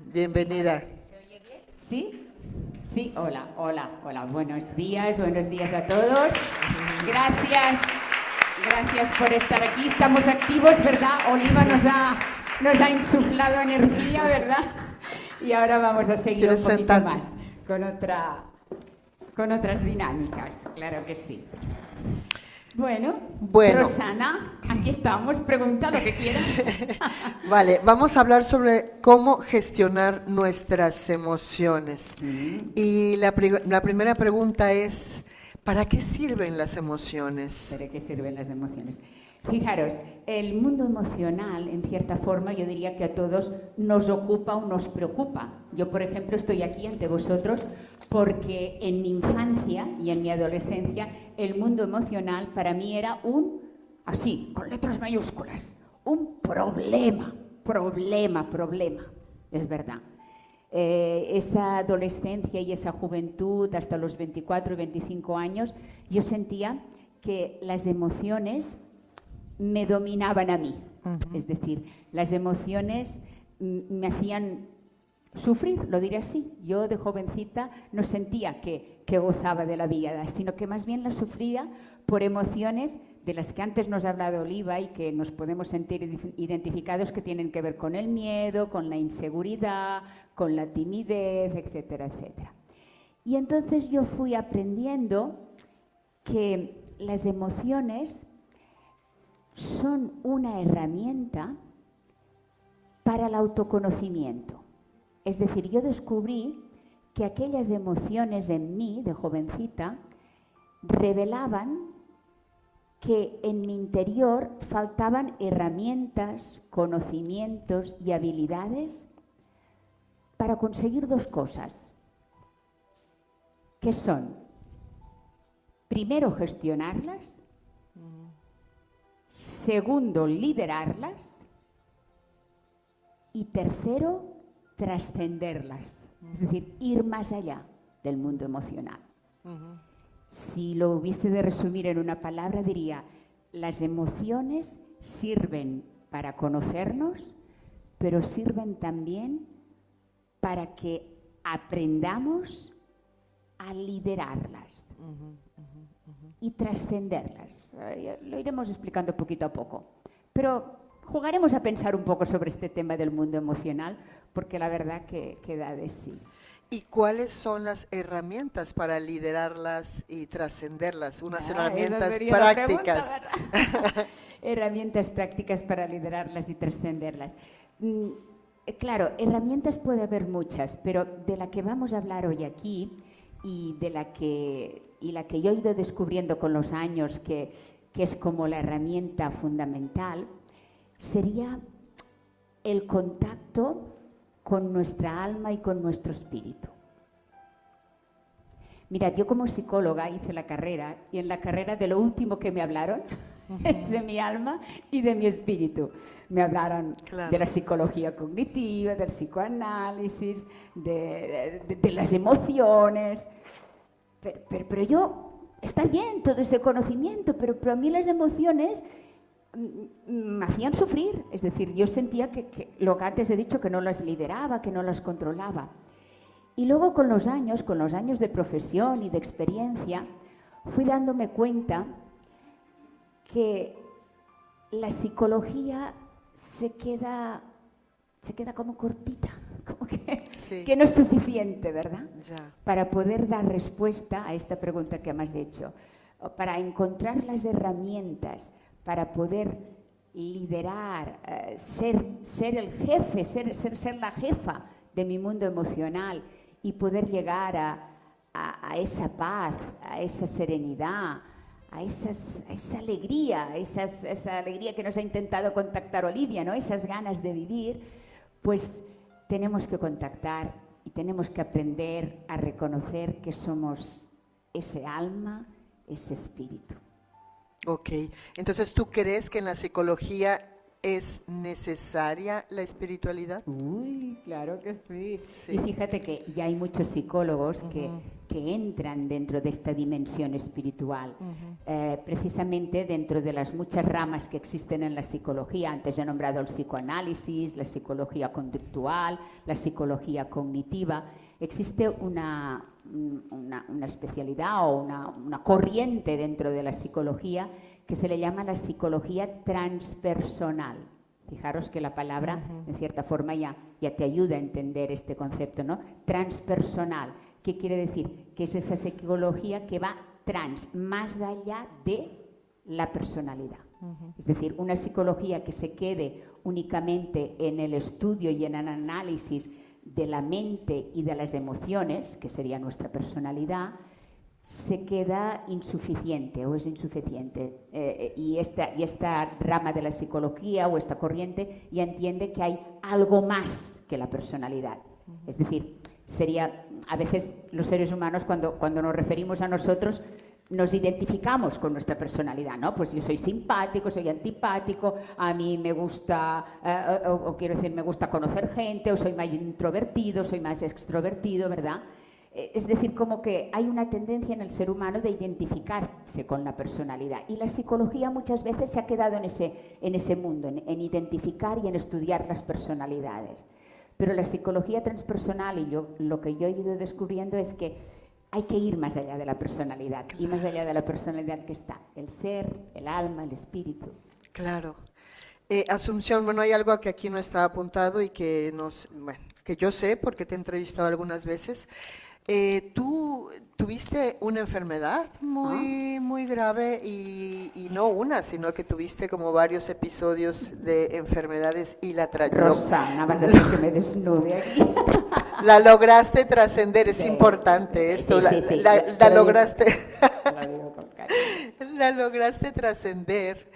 Bienvenida. ¿Sí? Sí, hola. Buenos días a todos. Gracias por estar aquí. Estamos activos, ¿verdad? Oliva nos ha insuflado energía, ¿verdad? Y ahora vamos a seguir un poquito más con otras dinámicas, claro que sí. Bueno, Rosana, aquí estamos, pregunta lo que quieras. Vale, vamos a hablar sobre cómo gestionar nuestras emociones. Y la primera pregunta es, ¿para qué sirven las emociones? ¿Para qué sirven las emociones? Fijaros, el mundo emocional, en cierta forma, yo diría que a todos nos ocupa o nos preocupa. Yo, por ejemplo, estoy aquí ante vosotros porque en mi infancia y en mi adolescencia el mundo emocional para mí era así, con letras mayúsculas, un problema. Es verdad. Esa adolescencia y esa juventud hasta los 24 y 25 años, yo sentía que las emociones me dominaban a mí. Es decir, las emociones me hacían sufrir, lo diré así. Yo de jovencita no sentía que gozaba de la vida, sino que más bien la sufría por emociones de las que antes nos ha hablado Oliva y que nos podemos sentir identificados, que tienen que ver con el miedo, con la inseguridad, con la timidez, etcétera, etcétera. Y entonces yo fui aprendiendo que las emociones son una herramienta para el autoconocimiento. Es decir, yo descubrí que aquellas emociones en mí, de jovencita, revelaban que en mi interior faltaban herramientas, conocimientos y habilidades para conseguir dos cosas, que son, primero, gestionarlas, segundo, liderarlas y tercero, trascenderlas, es decir, ir más allá del mundo emocional. Si lo hubiese de resumir en una palabra, diría, las emociones sirven para conocernos, pero sirven también para que aprendamos a liderarlas y trascenderlas. Lo iremos explicando poquito a poco. Pero jugaremos a pensar un poco sobre este tema del mundo emocional, porque la verdad que da de sí. ¿Y cuáles son las herramientas para liderarlas y trascenderlas? Unas herramientas prácticas. Herramientas prácticas para liderarlas y trascenderlas. Claro, herramientas puede haber muchas, pero de la que vamos a hablar hoy aquí y la que yo he ido descubriendo con los años que es como la herramienta fundamental, sería el contacto con nuestra alma y con nuestro espíritu. Mirad, yo como psicóloga hice la carrera y en la carrera de lo último que me hablaron es de mi alma y de mi espíritu. Me hablaron de la psicología cognitiva, del psicoanálisis, de las emociones. Pero yo, está bien todo ese conocimiento, pero a mí las emociones me hacían sufrir. Es decir, yo sentía que lo que antes he dicho, que no las lideraba, que no las controlaba. Y luego con los años de profesión y de experiencia, fui dándome cuenta que la psicología se queda como cortita, como que no es suficiente, ¿verdad? Ya. Para poder dar respuesta a esta pregunta que me has hecho, para encontrar las herramientas, para poder liderar, ser el jefe, ser la jefa de mi mundo emocional y poder llegar a esa paz, a esa serenidad, a esa alegría, esa alegría que nos ha intentado contactar Olivia, ¿no? Esas ganas de vivir, pues tenemos que contactar y tenemos que aprender a reconocer que somos ese alma, ese espíritu. Ok, entonces ¿tú crees que en la psicología es necesaria la espiritualidad? Uy, claro que sí. Y fíjate que ya hay muchos psicólogos que entran dentro de esta dimensión espiritual. precisamente dentro de las muchas ramas que existen en la psicología. Antes he nombrado el psicoanálisis, la psicología conductual, la psicología cognitiva. Existe una especialidad o una corriente dentro de la psicología que se le llama la psicología transpersonal. Fijaros que la palabra, en cierta forma, ya te ayuda a entender este concepto, ¿no? Transpersonal. ¿Qué quiere decir? Que es esa psicología que va más allá de la personalidad. Es decir, una psicología que se quede únicamente en el estudio y en el análisis de la mente y de las emociones, que sería nuestra personalidad, se queda insuficiente o es insuficiente. Y esta rama de la psicología o esta corriente ya entiende que hay algo más que la personalidad. Es decir, a veces los seres humanos cuando nos referimos a nosotros nos identificamos con nuestra personalidad, ¿no? Pues yo soy simpático, soy antipático, a mí me gusta, me gusta conocer gente, o soy más introvertido, soy más extrovertido, ¿verdad? Es decir, como que hay una tendencia en el ser humano de identificarse con la personalidad. Y la psicología muchas veces se ha quedado en ese mundo, en identificar y en estudiar las personalidades. Pero la psicología transpersonal, y lo que yo he ido descubriendo es que hay que ir más allá de la personalidad, y más allá de la personalidad que está el ser, el alma, el espíritu. Claro. Asunción, bueno, hay algo que aquí no está apuntado y que yo sé porque te he entrevistado algunas veces. Tú tuviste una enfermedad muy grave y no una, sino que tuviste como varios episodios de enfermedades y Rosana, vas a decir que me desnude aquí. La lograste trascender, es importante esto, sí. la lograste, la lograste trascender.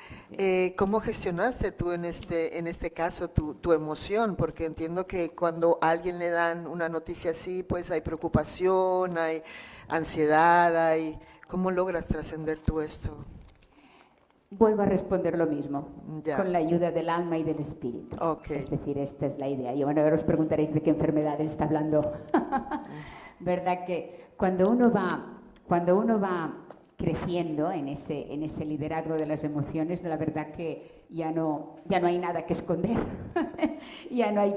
¿Cómo gestionaste tú en este caso tu emoción? Porque entiendo que cuando a alguien le dan una noticia así, pues hay preocupación, hay ansiedad, ¿cómo logras trascender tú esto? Vuelvo a responder lo mismo, Ya. Con la ayuda del alma y del espíritu. Okay. Es decir, esta es la idea. Y bueno, ahora os preguntaréis de qué enfermedad está hablando. ¿Verdad que cuando uno va creciendo en ese liderazgo de las emociones, la verdad que ya no hay nada que esconder. Ya no hay...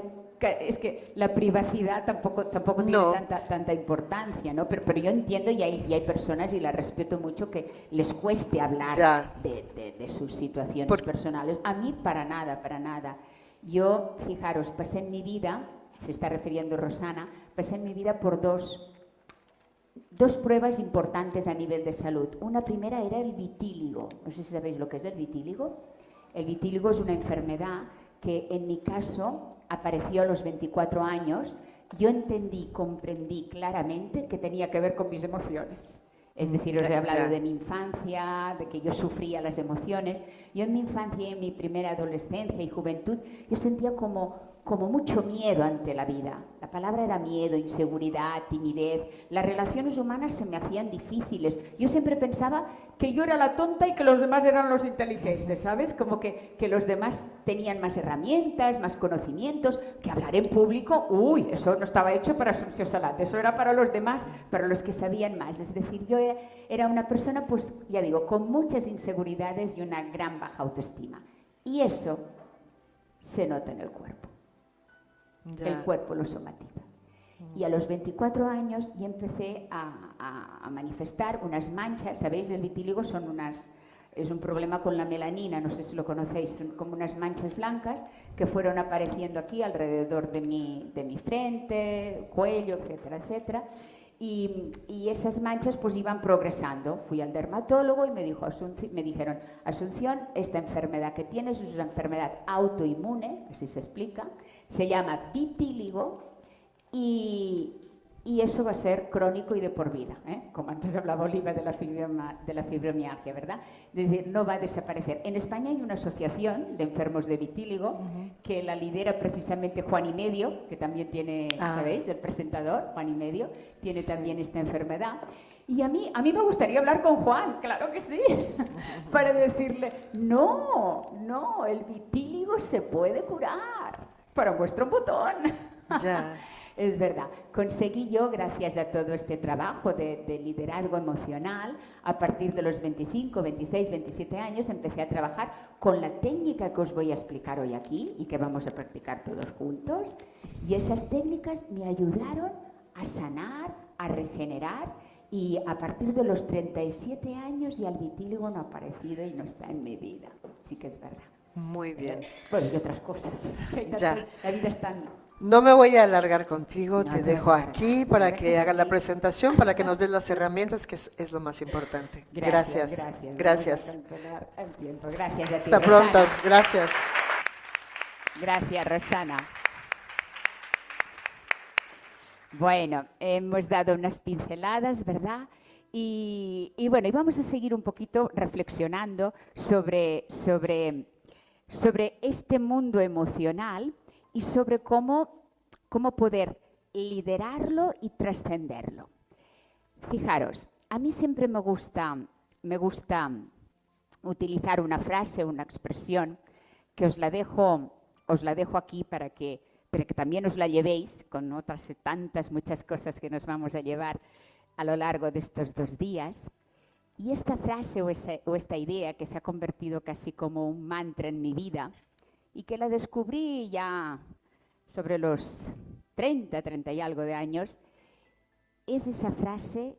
Es que la privacidad tampoco tiene tanta importancia, ¿no? Pero yo entiendo y hay personas, y las respeto mucho, que les cueste hablar de sus situaciones personales. A mí para nada. Yo, fijaros, pasé en mi vida, se está refiriendo Rosana, pasé en mi vida por dos pruebas importantes a nivel de salud. Una primera era el vitíligo. No sé si sabéis lo que es el vitíligo. El vitíligo es una enfermedad que en mi caso apareció a los 24 años. Yo comprendí claramente que tenía que ver con mis emociones. Es decir, os he hablado de mi infancia, de que yo sufría las emociones. Yo en mi infancia y en mi primera adolescencia y juventud, yo sentía como mucho miedo ante la vida. La palabra era miedo, inseguridad, timidez. Las relaciones humanas se me hacían difíciles. Yo siempre pensaba que yo era la tonta y que los demás eran los inteligentes, ¿sabes? Como que los demás tenían más herramientas, más conocimientos, que hablar en público, eso no estaba hecho para Asunción Salat, eso era para los demás, para los que sabían más. Es decir, yo era una persona, pues ya digo, con muchas inseguridades y una gran baja autoestima. Y eso se nota en el cuerpo. Ya. El cuerpo lo somatiza. Y a los 24 años yo empecé a manifestar unas manchas. ¿Sabéis? El vitíligo es un problema con la melanina, no sé si lo conocéis, son como unas manchas blancas que fueron apareciendo aquí alrededor de mi frente, cuello, etcétera, etcétera. Y esas manchas pues iban progresando. Fui al dermatólogo y me dijeron, Asunción, esta enfermedad que tienes es una enfermedad autoinmune, así se explica, se llama vitíligo y eso va a ser crónico y de por vida, ¿eh? Como antes hablaba Oliva de la fibromialgia, ¿verdad? Es decir, no va a desaparecer. En España hay una asociación de enfermos de vitíligo que la lidera precisamente Juan y Medio, que también tiene, ¿sabéis? El presentador, Juan y Medio, tiene también esta enfermedad. Y a mí me gustaría hablar con Juan, claro que sí, para decirle, no, el vitíligo se puede curar, para vuestro botón. Ya. Es verdad. Conseguí yo, gracias a todo este trabajo de liderazgo emocional, a partir de los 25, 26, 27 años, empecé a trabajar con la técnica que os voy a explicar hoy aquí y que vamos a practicar todos juntos. Y esas técnicas me ayudaron a sanar, a regenerar, y a partir de los 37 años ya el vitíligo no ha aparecido y no está en mi vida. Sí que es verdad. Muy bien. Bueno, y otras cosas. Ya. La vida es tan... No me voy a alargar contigo, No te te dejo alargas. aquí para que Gracias a hagas la ti. presentación, para que nos des las herramientas, que es lo más importante. Gracias. Gracias. Vamos a controlar el tiempo. Gracias a ti, Hasta pronto. Rosana. Gracias. Gracias, Rosana. Bueno, hemos dado unas pinceladas, ¿verdad? Y bueno, y vamos a seguir un poquito reflexionando sobre este mundo emocional y sobre cómo poder liderarlo y trascenderlo. Fijaros, a mí siempre me gusta utilizar una frase, una expresión, que os la dejo aquí para que también os la llevéis con otras tantas, muchas cosas que nos vamos a llevar a lo largo de estos 2 días. Y esta frase o esta idea que se ha convertido casi como un mantra en mi vida y que la descubrí ya sobre los 30 y algo de años, es esa frase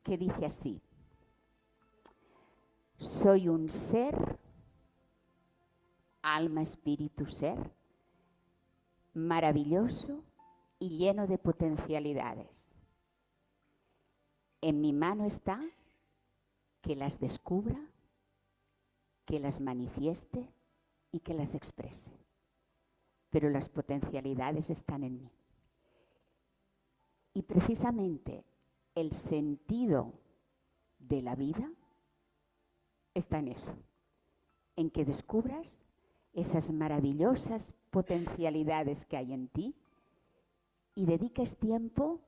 que dice así: soy un ser, alma, espíritu, ser, maravilloso y lleno de potencialidades. En mi mano está que las descubra, que las manifieste y que las exprese. Pero las potencialidades están en mí. Y precisamente el sentido de la vida está en eso, en que descubras esas maravillosas potencialidades que hay en ti y dediques tiempo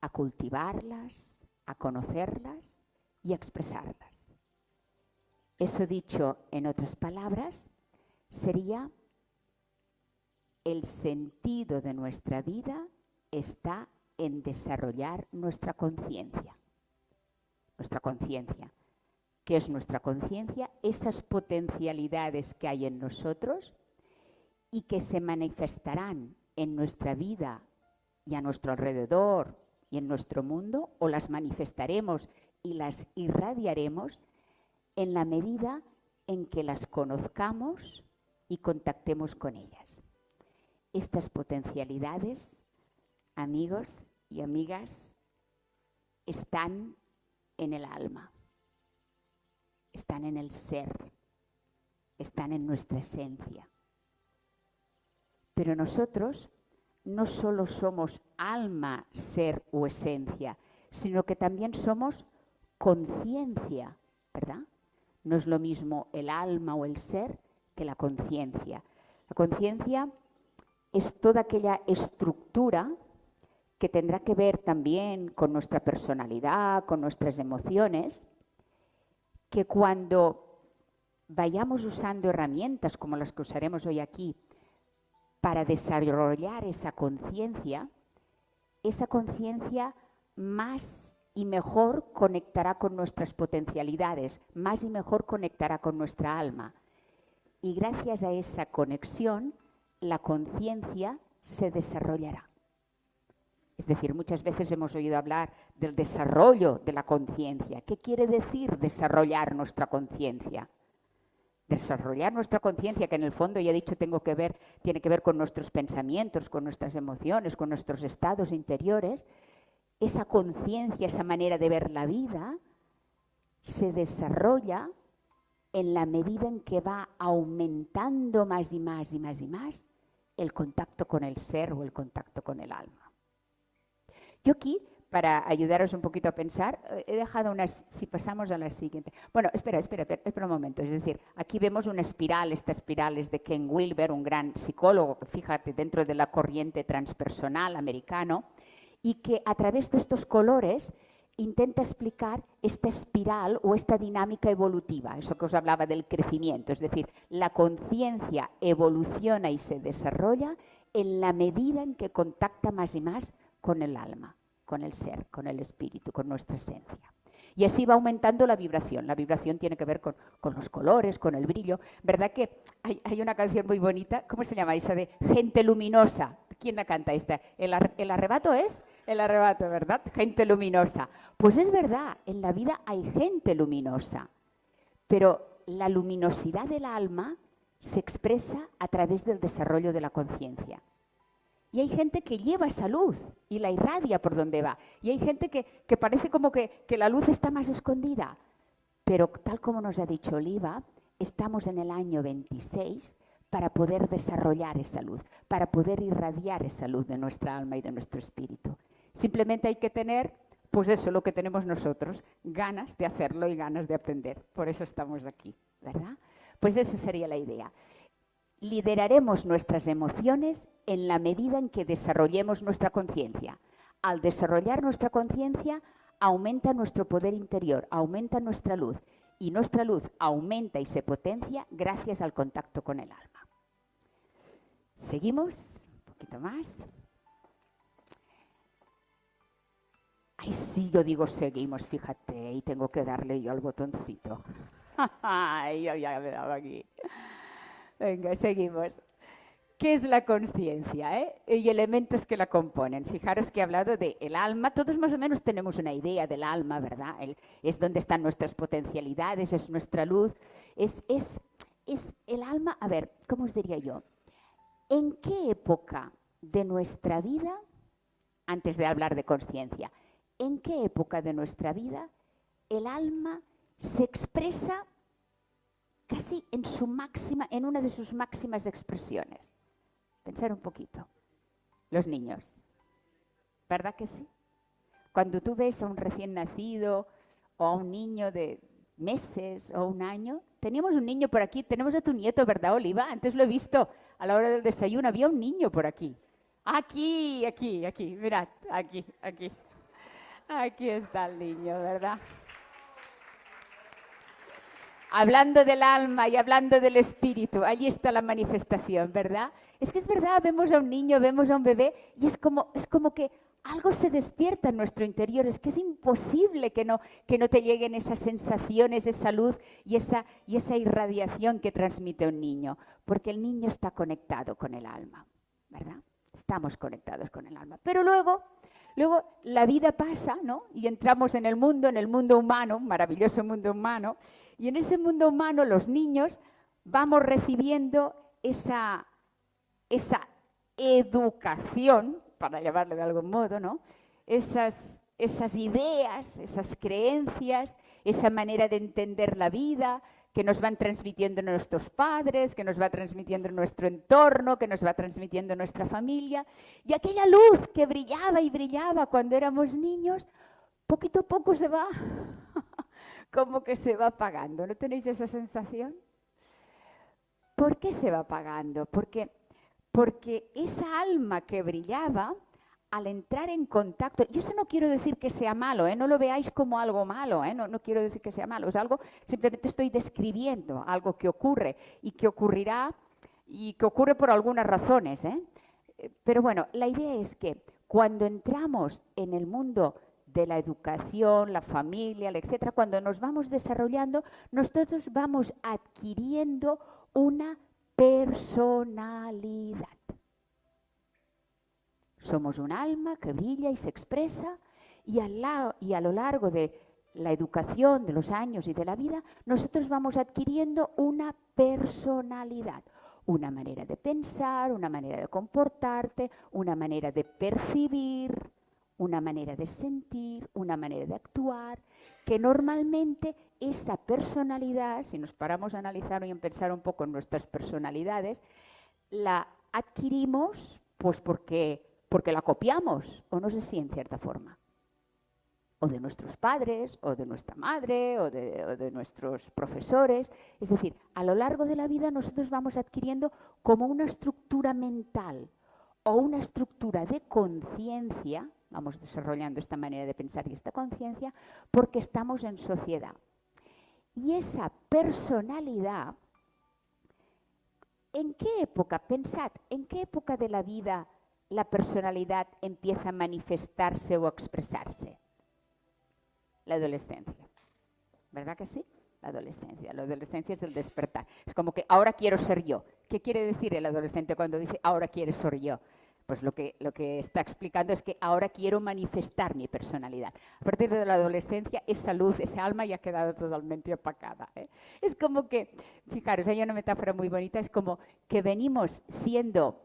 a cultivarlas, a conocerlas y a expresarlas. Eso, dicho en otras palabras, sería: el sentido de nuestra vida está en desarrollar nuestra conciencia. Nuestra conciencia. ¿Qué es nuestra conciencia? Esas potencialidades que hay en nosotros y que se manifestarán en nuestra vida y a nuestro alrededor y en nuestro mundo, o las manifestaremos y las irradiaremos en la medida en que las conozcamos y contactemos con ellas. Estas potencialidades, amigos y amigas, están en el alma, están en el ser, están en nuestra esencia. Pero nosotros no solo somos alma, ser o esencia, sino que también somos conciencia, ¿verdad? No es lo mismo el alma o el ser que la conciencia. La conciencia es toda aquella estructura que tendrá que ver también con nuestra personalidad, con nuestras emociones, que cuando vayamos usando herramientas como las que usaremos hoy aquí para desarrollar esa conciencia más y mejor conectará con nuestras potencialidades, más y mejor conectará con nuestra alma. Y gracias a esa conexión, la conciencia se desarrollará. Es decir, muchas veces hemos oído hablar del desarrollo de la conciencia. ¿Qué quiere decir desarrollar nuestra conciencia? Desarrollar nuestra conciencia, que en el fondo, ya he dicho, tiene que ver con nuestros pensamientos, con nuestras emociones, con nuestros estados interiores. Esa conciencia, esa manera de ver la vida, se desarrolla en la medida en que va aumentando más y más y más y más el contacto con el ser o el contacto con el alma. Yo aquí, para ayudaros un poquito a pensar, he dejado unas, si pasamos a la siguiente. Bueno, espera un momento. Es decir, aquí vemos una espiral, esta espiral es de Ken Wilber, un gran psicólogo, fíjate, dentro de la corriente transpersonal americano, y que a través de estos colores intenta explicar esta espiral o esta dinámica evolutiva, eso que os hablaba del crecimiento, es decir, la conciencia evoluciona y se desarrolla en la medida en que contacta más y más con el alma, con el ser, con el espíritu, con nuestra esencia. Y así va aumentando la vibración. La vibración tiene que ver con los colores, con el brillo. ¿Verdad que hay una canción muy bonita? ¿Cómo se llama esa de Gente Luminosa? ¿Quién la canta esta? ¿El arrebato es? El arrebato, ¿verdad? Gente luminosa. Pues es verdad, en la vida hay gente luminosa. Pero la luminosidad del alma se expresa a través del desarrollo de la conciencia. Y hay gente que lleva esa luz y la irradia por donde va. Y hay gente que parece como que la luz está más escondida. Pero tal como nos ha dicho Oliva, estamos en el año 26 para poder desarrollar esa luz, para poder irradiar esa luz de nuestra alma y de nuestro espíritu. Simplemente hay que tener, pues eso, lo que tenemos nosotros, ganas de hacerlo y ganas de aprender. Por eso estamos aquí, ¿verdad? Pues esa sería la idea. Lideraremos nuestras emociones en la medida en que desarrollemos nuestra conciencia. Al desarrollar nuestra conciencia, aumenta nuestro poder interior, aumenta nuestra luz, y nuestra luz aumenta y se potencia gracias al contacto con el alma. Seguimos, un poquito más. Ay, sí, yo digo seguimos, fíjate, y tengo que darle yo al botoncito. Ay, yo ya me he dado aquí. Venga, seguimos. ¿Qué es la conciencia? Y elementos que la componen. Fijaros que he hablado del alma. Todos más o menos tenemos una idea del alma, ¿verdad? Es donde están nuestras potencialidades, es nuestra luz. Es el alma, a ver, ¿cómo os diría yo? ¿En qué época de nuestra vida, antes de hablar de conciencia, en qué época de nuestra vida el alma se expresa casi en una de sus máximas expresiones? Pensar un poquito. Los niños. ¿Verdad que sí? Cuando tú ves a un recién nacido o a un niño de meses o un año, teníamos un niño por aquí, tenemos a tu nieto, ¿verdad, Oliva? Antes lo he visto a la hora del desayuno, había un niño por aquí. Aquí, mirad, aquí. Aquí está el niño, ¿verdad? Hablando del alma y hablando del espíritu, allí está la manifestación, ¿verdad? Es que es verdad, vemos a un niño, vemos a un bebé y es como que algo se despierta en nuestro interior. Es que es imposible que no te lleguen esas sensaciones, esa luz y esa irradiación que transmite un niño, porque el niño está conectado con el alma, ¿verdad? Estamos conectados con el alma. Pero luego la vida pasa, ¿no? Y entramos en el mundo humano, un maravilloso mundo humano. Y en ese mundo humano los niños vamos recibiendo esa educación, para llamarle de algún modo, ¿no? Esas ideas, esas creencias, esa manera de entender la vida que nos van transmitiendo nuestros padres, que nos va transmitiendo nuestro entorno, que nos va transmitiendo nuestra familia. Y aquella luz que brillaba y brillaba cuando éramos niños, poquito a poco se va... como que se va apagando. ¿No tenéis esa sensación? ¿Por qué se va apagando? Porque esa alma que brillaba, al entrar en contacto, y eso no quiero decir que sea malo, no lo veáis como algo malo, no quiero decir que sea malo, es algo, simplemente estoy describiendo algo que ocurre y que ocurrirá y que ocurre por algunas razones. Pero bueno, la idea es que cuando entramos en el mundo de la educación, la familia, etcétera, cuando nos vamos desarrollando, nosotros vamos adquiriendo una personalidad. Somos un alma que brilla y se expresa y a lo largo de la educación, de los años y de la vida, nosotros vamos adquiriendo una personalidad, una manera de pensar, una manera de comportarte, una manera de percibir, una manera de sentir, una manera de actuar, que normalmente esa personalidad, si nos paramos a analizar y a pensar un poco en nuestras personalidades, la adquirimos pues porque la copiamos, o no sé si en cierta forma, o de nuestros padres, o de nuestra madre, o de nuestros profesores. Es decir, a lo largo de la vida nosotros vamos adquiriendo como una estructura mental o una estructura de conciencia, vamos desarrollando esta manera de pensar y esta conciencia, porque estamos en sociedad. Y esa personalidad ¿En qué época, pensad, en qué época de la vida la personalidad empieza a manifestarse o a expresarse? La adolescencia. ¿Verdad que sí? La adolescencia. La adolescencia es el despertar. Es como que ahora quiero ser yo. ¿Qué quiere decir el adolescente cuando dice ahora quiero ser yo? Pues lo que está explicando es que ahora quiero manifestar mi personalidad. A partir de la adolescencia, esa luz, esa alma ya ha quedado totalmente opacada, ¿eh? Es como que, fijaros, hay una metáfora muy bonita, es como que venimos siendo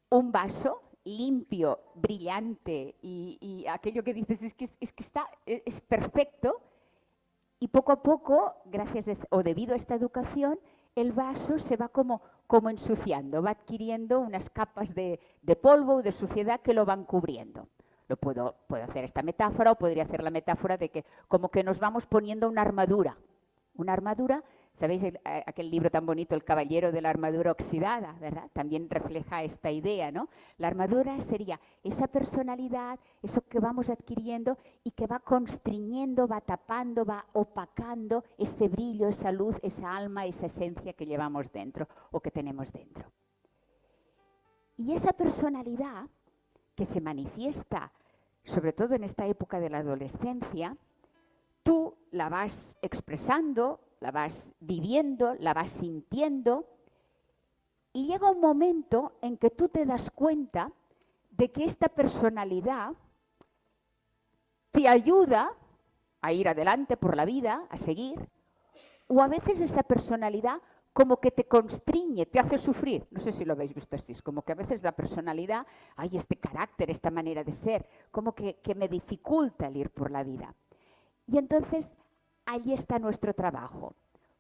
un vaso limpio, brillante y aquello que dices es perfecto, y poco a poco, gracias o debido a esta educación, el vaso se va como ensuciando, va adquiriendo unas capas de polvo o de suciedad que lo van cubriendo. Puedo hacer esta metáfora, o podría hacer la metáfora de que como que nos vamos poniendo una armadura. Una armadura, ¿sabéis aquel libro tan bonito, El caballero de la armadura oxidada, ¿verdad? También refleja esta idea, ¿no? La armadura sería esa personalidad, eso que vamos adquiriendo y que va constriñendo, va tapando, va opacando ese brillo, esa luz, esa alma, esa esencia que llevamos dentro o que tenemos dentro. Y esa personalidad que se manifiesta, sobre todo en esta época de la adolescencia, tú la vas expresando, la vas viviendo, la vas sintiendo, y llega un momento en que tú te das cuenta de que esta personalidad te ayuda a ir adelante por la vida, a seguir, o a veces esta personalidad como que te constriñe, te hace sufrir. No sé si lo habéis visto así, es como que a veces la personalidad, este carácter, esta manera de ser, como que me dificulta el ir por la vida. Y entonces, ahí está nuestro trabajo.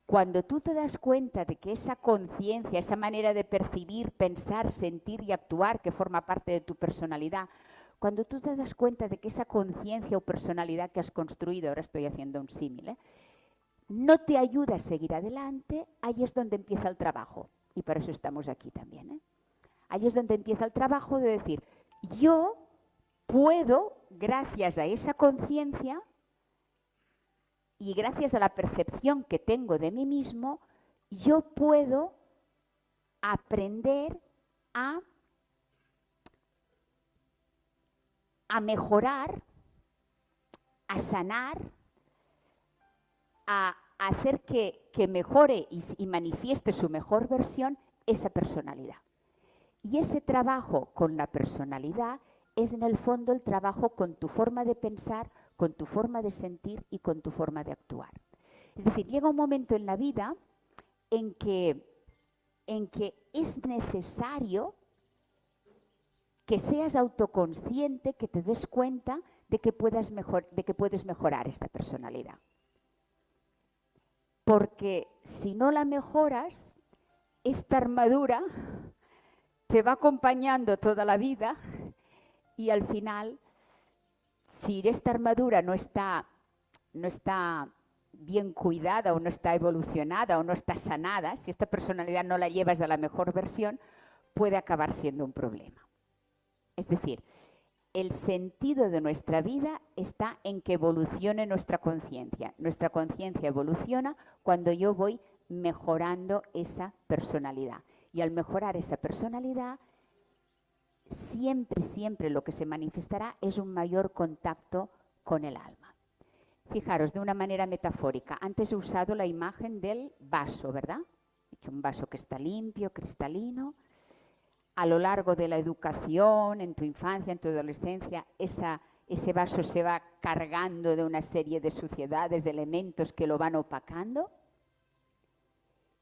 Cuando tú te das cuenta de que esa conciencia, esa manera de percibir, pensar, sentir y actuar que forma parte de tu personalidad, cuando tú te das cuenta de que esa conciencia o personalidad que has construido, ahora estoy haciendo un símil, no te ayuda a seguir adelante, ahí es donde empieza el trabajo. Y para eso estamos aquí también. Ahí es donde empieza el trabajo de decir, yo puedo, gracias a esa conciencia, y gracias a la percepción que tengo de mí mismo, yo puedo aprender a mejorar, a sanar, a hacer que mejore y manifieste su mejor versión esa personalidad. Y ese trabajo con la personalidad es en el fondo el trabajo con tu forma de pensar, con tu forma de sentir y con tu forma de actuar. Es decir, llega un momento en la vida en que es necesario que seas autoconsciente, que te des cuenta de que puedes mejorar esta personalidad. Porque si no la mejoras, esta armadura te va acompañando toda la vida y al final, si esta armadura no está bien cuidada o no está evolucionada o no está sanada, si esta personalidad no la llevas a la mejor versión, puede acabar siendo un problema. Es decir, el sentido de nuestra vida está en que evolucione nuestra conciencia. Nuestra conciencia evoluciona cuando yo voy mejorando esa personalidad. Y al mejorar esa personalidad, siempre lo que se manifestará es un mayor contacto con el alma. Fijaros, de una manera metafórica, antes he usado la imagen del vaso, ¿verdad? He dicho un vaso que está limpio, cristalino. A lo largo de la educación, en tu infancia, en tu adolescencia, ese vaso se va cargando de una serie de suciedades, de elementos que lo van opacando.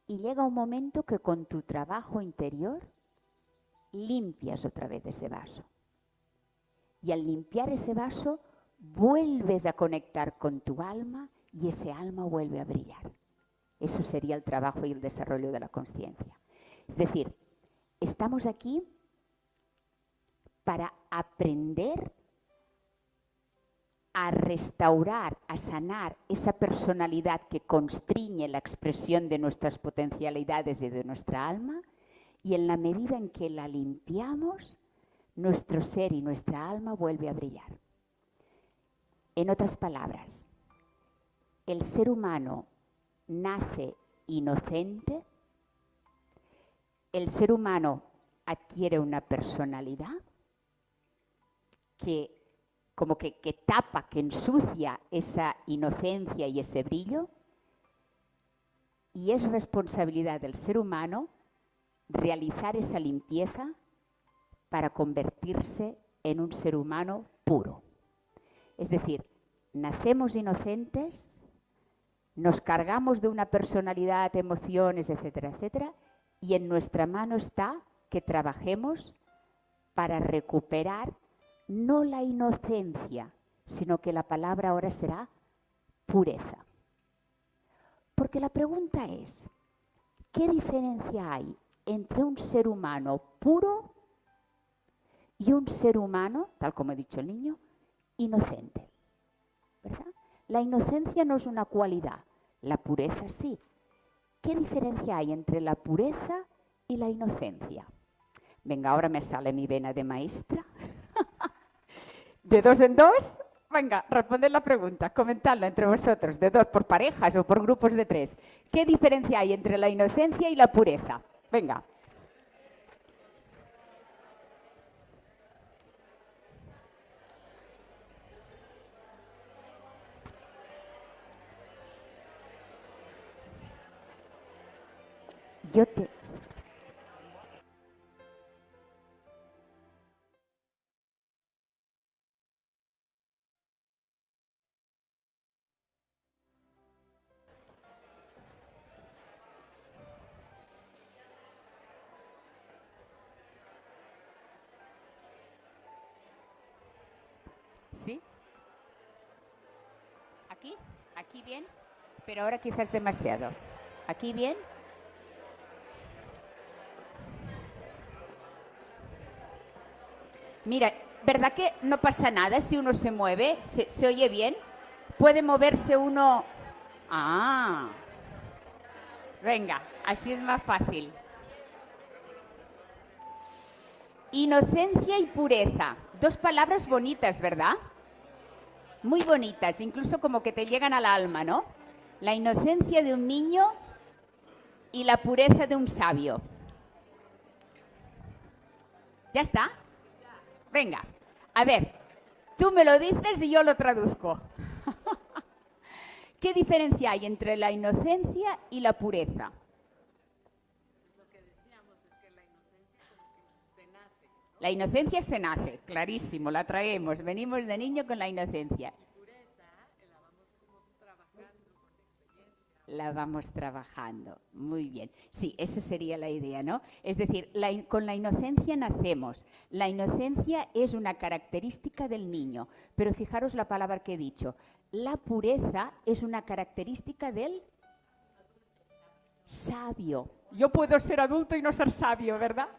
Y llega un momento que con tu trabajo interior limpias otra vez ese vaso. Y al limpiar ese vaso, vuelves a conectar con tu alma y ese alma vuelve a brillar. Eso sería el trabajo y el desarrollo de la consciencia. Es decir, estamos aquí para aprender a restaurar, a sanar esa personalidad que constriñe la expresión de nuestras potencialidades y de nuestra alma, y en la medida en que la limpiamos, nuestro ser y nuestra alma vuelve a brillar. En otras palabras, el ser humano nace inocente, el ser humano adquiere una personalidad que como que tapa, que ensucia esa inocencia y ese brillo, y es responsabilidad del ser humano realizar esa limpieza para convertirse en un ser humano puro. Es decir, nacemos inocentes, nos cargamos de una personalidad, emociones, etcétera, etcétera, y en nuestra mano está que trabajemos para recuperar no la inocencia, sino que la palabra ahora será pureza. Porque la pregunta es, ¿qué diferencia hay entre un ser humano puro y un ser humano, tal como ha dicho el niño, inocente? ¿Verdad? La inocencia no es una cualidad, la pureza sí. ¿Qué diferencia hay entre la pureza y la inocencia? Venga, ahora me sale mi vena de maestra. ¿De dos en dos? Venga, responded la pregunta, comentadlo entre vosotros, de dos, por parejas o por grupos de tres. ¿Qué diferencia hay entre la inocencia y la pureza? Venga. Yo te... ¿Sí? ¿Aquí? ¿Aquí bien? Pero ahora quizás demasiado. ¿Aquí bien? Mira, ¿verdad que no pasa nada si uno se mueve? ¿Se oye bien? ¿Puede moverse uno? Ah. Venga, así es más fácil. Inocencia y pureza. Dos palabras bonitas, ¿verdad? Muy bonitas, incluso como que te llegan al alma, ¿no? La inocencia de un niño y la pureza de un sabio. ¿Ya está? Venga, a ver, tú me lo dices y yo lo traduzco. ¿Qué diferencia hay entre la inocencia y la pureza? Lo que decíamos es que la inocencia como que se nace. La inocencia se nace, clarísimo, la traemos, venimos de niño con la inocencia. Y pureza la vamos como trabajando con experiencia. La vamos trabajando, muy bien. Sí, esa sería la idea, ¿no? Es decir, con la inocencia nacemos. La inocencia es una característica del niño, pero fijaros la palabra que he dicho. La pureza es una característica del sabio. Yo puedo ser adulto y no ser sabio, ¿verdad?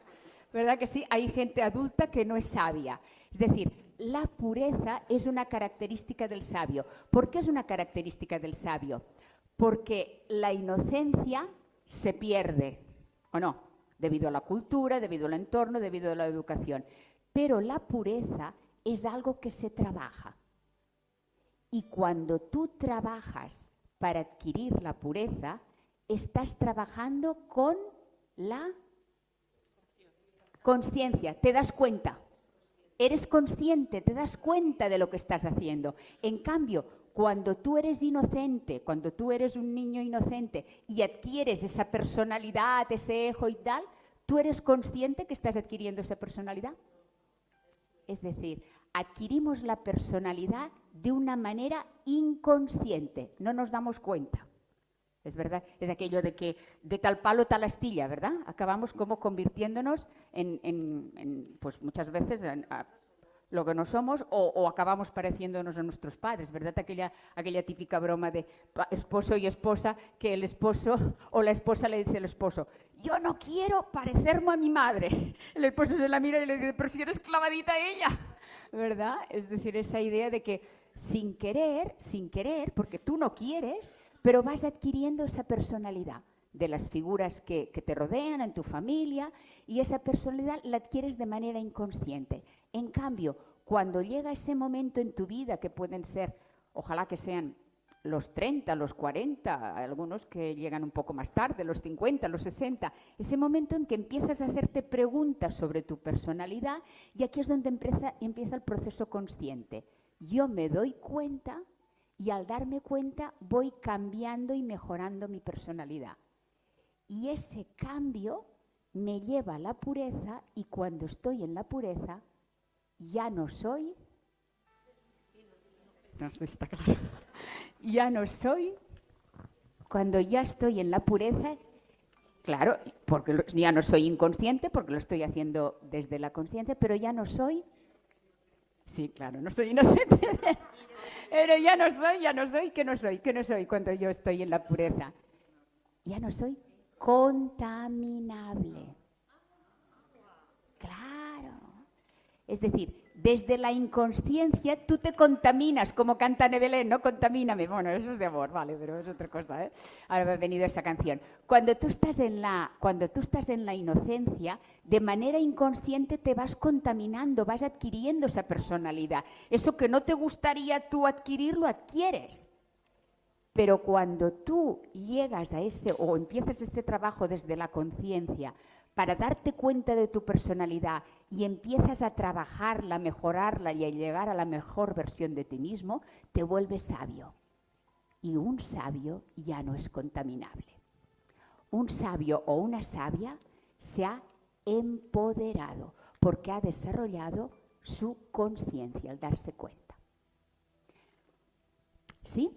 ¿Verdad que sí? Hay gente adulta que no es sabia. Es decir, la pureza es una característica del sabio. ¿Por qué es una característica del sabio? Porque la inocencia se pierde, ¿o no? Debido a la cultura, debido al entorno, debido a la educación. Pero la pureza es algo que se trabaja. Y cuando tú trabajas para adquirir la pureza, estás trabajando con la conciencia. ¿Te das cuenta? Eres consciente, te das cuenta de lo que estás haciendo. En cambio, cuando tú eres inocente, cuando tú eres un niño inocente y adquieres esa personalidad, ese ego y tal, ¿tú eres consciente que estás adquiriendo esa personalidad? Es decir, adquirimos la personalidad de una manera inconsciente, no nos damos cuenta. Es verdad, es aquello de que de tal palo tal astilla, ¿verdad? Acabamos como convirtiéndonos pues muchas veces a lo que no somos o acabamos pareciéndonos a nuestros padres, ¿verdad? Aquella típica broma de esposo y esposa, que el esposo o la esposa le dice al esposo, yo no quiero parecerme a mi madre. El esposo se la mira y le dice, pero si eres clavadita a ella, ¿verdad? Es decir, esa idea de que sin querer, porque tú no quieres, pero vas adquiriendo esa personalidad de las figuras que te rodean en tu familia y esa personalidad la adquieres de manera inconsciente. En cambio, cuando llega ese momento en tu vida, que pueden ser, ojalá que sean los 30, los 40, algunos que llegan un poco más tarde, los 50, los 60, ese momento en que empiezas a hacerte preguntas sobre tu personalidad y aquí es donde empieza el proceso consciente. Yo me doy cuenta y al darme cuenta voy cambiando y mejorando mi personalidad. Y ese cambio me lleva a la pureza y cuando estoy en la pureza ya no soy... No sé si está claro. Ya no soy, cuando ya estoy en la pureza, claro, porque ya no soy inconsciente, porque lo estoy haciendo desde la conciencia, pero ya no soy, sí, claro, no soy inocente, pero ya no soy, ¿qué no soy cuando yo estoy en la pureza? Ya no soy contaminable. Claro. Es decir, desde la inconsciencia tú te contaminas, como canta Nebelén, ¿no? Contamíname. Bueno, eso es de amor, vale, pero es otra cosa, ¿eh? Ahora me ha venido esa canción. Cuando tú estás en la inocencia, de manera inconsciente te vas contaminando, vas adquiriendo esa personalidad. Eso que no te gustaría tú adquirir, lo adquieres. Pero cuando tú llegas a ese, o empiezas este trabajo desde la conciencia, para darte cuenta de tu personalidad y empiezas a trabajarla, mejorarla y a llegar a la mejor versión de ti mismo, te vuelves sabio. Y un sabio ya no es contaminable. Un sabio o una sabia se ha empoderado porque ha desarrollado su conciencia al darse cuenta. ¿Sí?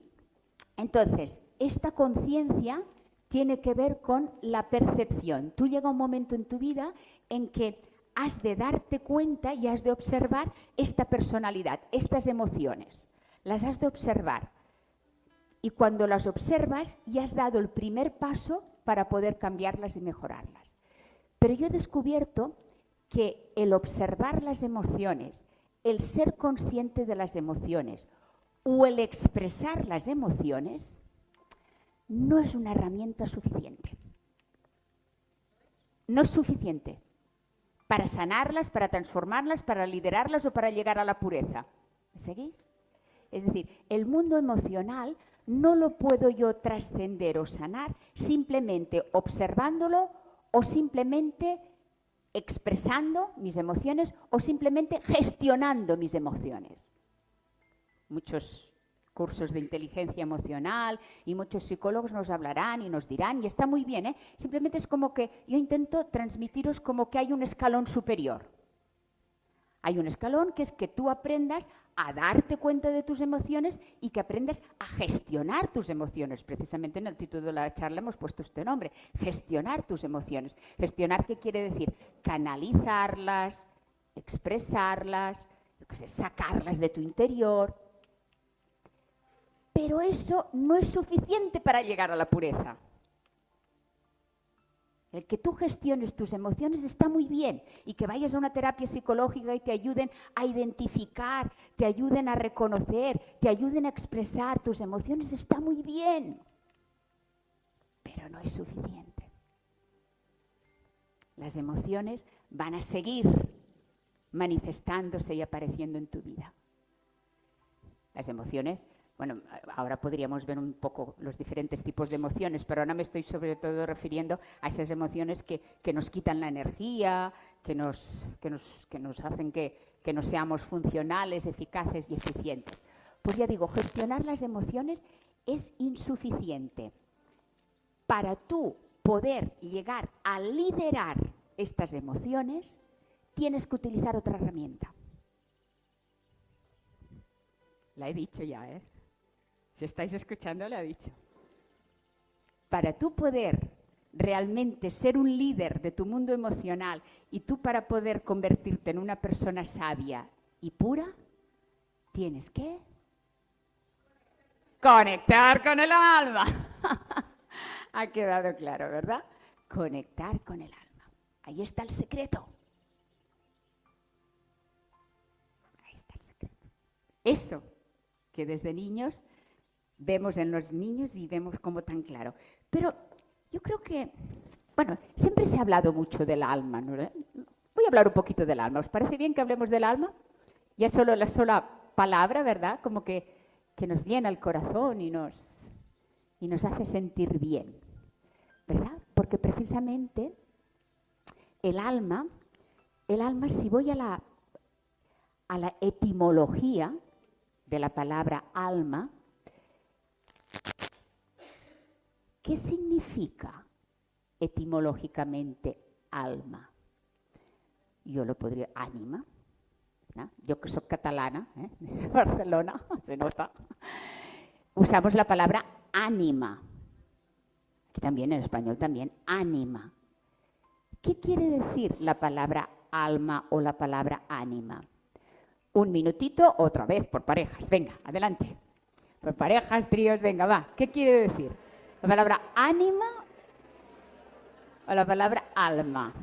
Entonces, esta conciencia tiene que ver con la percepción. Tú llega un momento en tu vida en que has de darte cuenta y has de observar esta personalidad, estas emociones. Las has de observar. Y cuando las observas, ya has dado el primer paso para poder cambiarlas y mejorarlas. Pero yo he descubierto que el observar las emociones, el ser consciente de las emociones o el expresar las emociones, no es una herramienta suficiente. No es suficiente para sanarlas, para transformarlas, para liderarlas o para llegar a la pureza. ¿Me seguís? Es decir, el mundo emocional no lo puedo yo trascender o sanar simplemente observándolo o simplemente expresando mis emociones o simplemente gestionando mis emociones. Muchos cursos de inteligencia emocional y muchos psicólogos nos hablarán y nos dirán, y está muy bien, ¿eh? Simplemente es como que yo intento transmitiros como que hay un escalón superior. Hay un escalón que es que tú aprendas a darte cuenta de tus emociones y que aprendas a gestionar tus emociones. Precisamente en el título de la charla hemos puesto este nombre, gestionar tus emociones. Gestionar, ¿qué quiere decir? Canalizarlas, expresarlas, sacarlas de tu interior. Pero eso no es suficiente para llegar a la pureza. El que tú gestiones tus emociones está muy bien y que vayas a una terapia psicológica y te ayuden a identificar, te ayuden a reconocer, te ayuden a expresar tus emociones está muy bien, pero no es suficiente. Las emociones van a seguir manifestándose y apareciendo en tu vida. Las emociones... Bueno, ahora podríamos ver un poco los diferentes tipos de emociones, pero ahora me estoy sobre todo refiriendo a esas emociones que nos quitan la energía, que nos hacen que no seamos funcionales, eficaces y eficientes. Pues ya digo, gestionar las emociones es insuficiente. Para tú poder llegar a liderar estas emociones, tienes que utilizar otra herramienta. La he dicho ya, ¿eh? Si estáis escuchando, le ha dicho. Para tú poder realmente ser un líder de tu mundo emocional y tú para poder convertirte en una persona sabia y pura, tienes que conectar con el alma. Ha quedado claro, ¿verdad? Conectar con el alma. Ahí está el secreto. Ahí está el secreto. Eso que desde niños vemos en los niños y vemos como tan claro. Pero yo creo que, bueno, siempre se ha hablado mucho del alma, ¿no? Voy a hablar un poquito del alma. ¿Os parece bien que hablemos del alma? Ya solo la sola palabra, ¿verdad? Como que que nos llena el corazón y nos hace sentir bien, ¿verdad? Porque precisamente el alma, si voy a la etimología de la palabra alma, ¿qué significa etimológicamente alma? Yo lo podría, ánima, ¿no? Yo que soy catalana, de Barcelona, se nota, usamos la palabra ánima, aquí también en español también, ánima. ¿Qué quiere decir la palabra alma o la palabra ánima? Un minutito, otra vez, por parejas, venga, adelante. Por parejas, tríos, venga, va. ¿Qué quiere decir? ¿La palabra ánima o la palabra alma?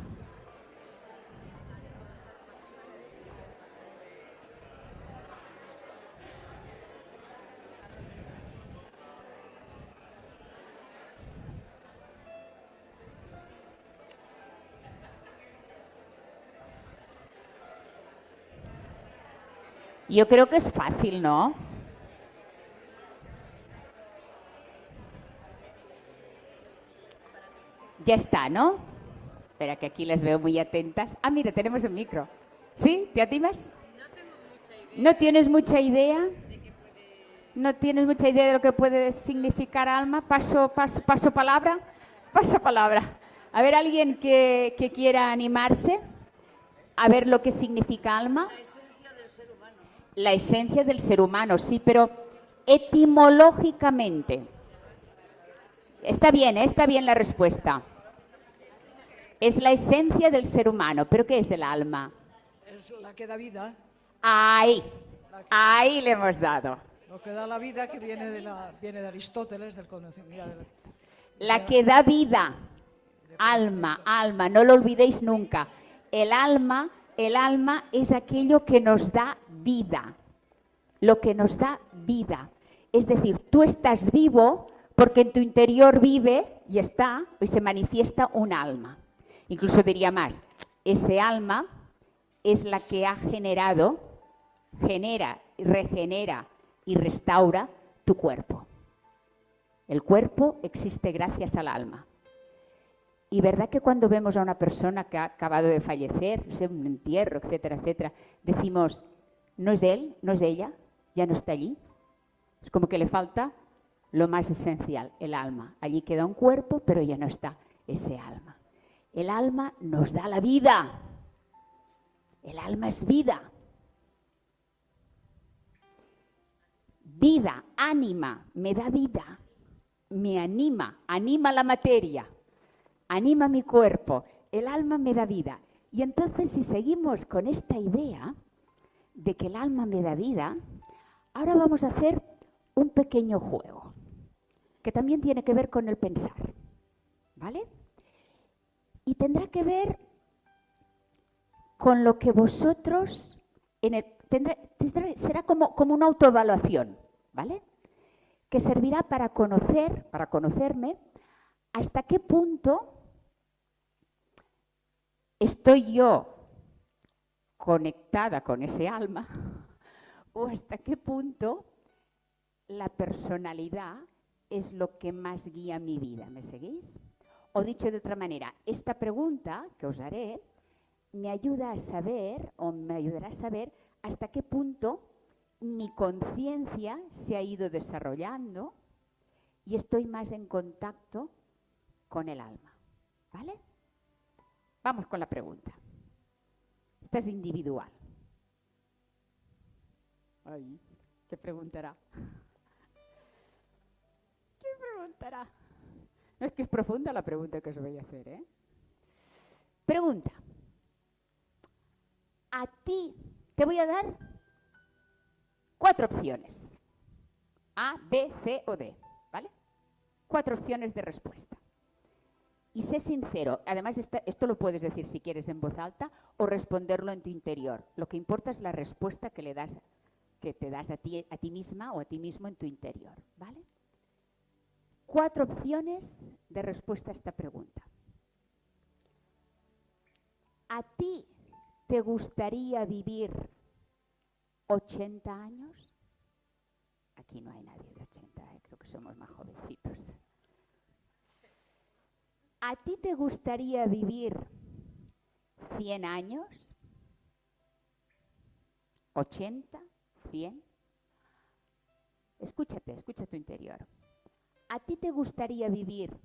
Yo creo que es fácil, ¿no? Ya está, ¿no? Espera, que aquí las veo muy atentas. Ah, mira, tenemos un micro. ¿Sí? ¿Te animas? No tengo mucha idea ¿No tienes mucha idea? de qué puede... ¿No tienes mucha idea de lo que puede significar alma? Paso palabra. Paso palabra. A ver, alguien que quiera animarse a ver lo que significa alma. La esencia del ser humano, sí, pero etimológicamente. Está bien la respuesta. Es la esencia del ser humano, pero ¿qué es el alma? Es la que da vida, Ahí le hemos dado. lo que da la vida, que viene de Aristóteles, del conocimiento. La que da vida. Alma, no lo olvidéis nunca. El alma es aquello que nos da vida. Lo que nos da vida. Es decir, tú estás vivo porque en tu interior vive y se manifiesta un alma. Incluso diría más, ese alma es la que ha genera, regenera y restaura tu cuerpo. El cuerpo existe gracias al alma. Y verdad que cuando vemos a una persona que ha acabado de fallecer, no sé, un entierro, etcétera, etcétera, decimos, no es él, no es ella, ya no está allí. Es como que le falta lo más esencial, el alma. Allí queda un cuerpo, pero ya no está ese alma. El alma nos da la vida. El alma es vida. Vida, ánima, me da vida. Me anima la materia. Anima mi cuerpo, el alma me da vida. Y entonces si seguimos con esta idea de que el alma me da vida, ahora vamos a hacer un pequeño juego, que también tiene que ver con el pensar, ¿vale? Y tendrá que ver con lo que vosotros, será como una autoevaluación, ¿vale? Que servirá para conocerme hasta qué punto estoy yo conectada con ese alma o hasta qué punto la personalidad es lo que más guía mi vida. ¿Me seguís? O dicho de otra manera, esta pregunta que os haré me ayuda a saber o me ayudará a saber hasta qué punto mi conciencia se ha ido desarrollando y estoy más en contacto con el alma. ¿Vale? Vamos con la pregunta. Esta es individual. Ay, ¿qué preguntará? ¿Qué preguntará? No, es que es profunda la pregunta que os voy a hacer, ¿eh? Pregunta. A ti te voy a dar 4 opciones. A, B, C o D, ¿vale? 4 opciones de respuesta. Y sé sincero, además esto lo puedes decir si quieres en voz alta o responderlo en tu interior. Lo que importa es la respuesta que te das a ti misma o a ti mismo en tu interior, ¿vale? 4 opciones de respuesta a esta pregunta. ¿A ti te gustaría vivir 80 años? ¿A Aquí no hay nadie de 80, creo que somos más jovencitos. ¿A ti te gustaría vivir 100 años? ¿80? ¿100? Escucha tu interior. ¿A ti te gustaría vivir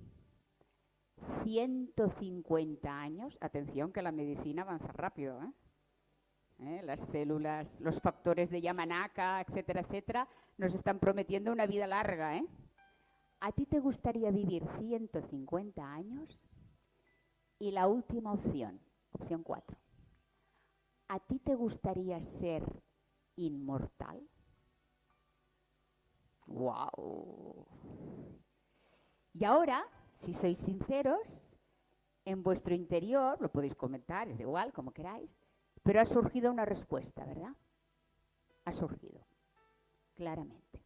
150 años? Atención, que la medicina avanza rápido, Las células, los factores de Yamanaka, etcétera, etcétera, nos están prometiendo una vida larga, ¿A ti te gustaría vivir 150 años? Y la última opción, opción 4. ¿A ti te gustaría ser inmortal? ¡Wow! Y ahora, si sois sinceros, en vuestro interior, lo podéis comentar, es igual, como queráis, pero ha surgido una respuesta, ¿verdad? Ha surgido, claramente.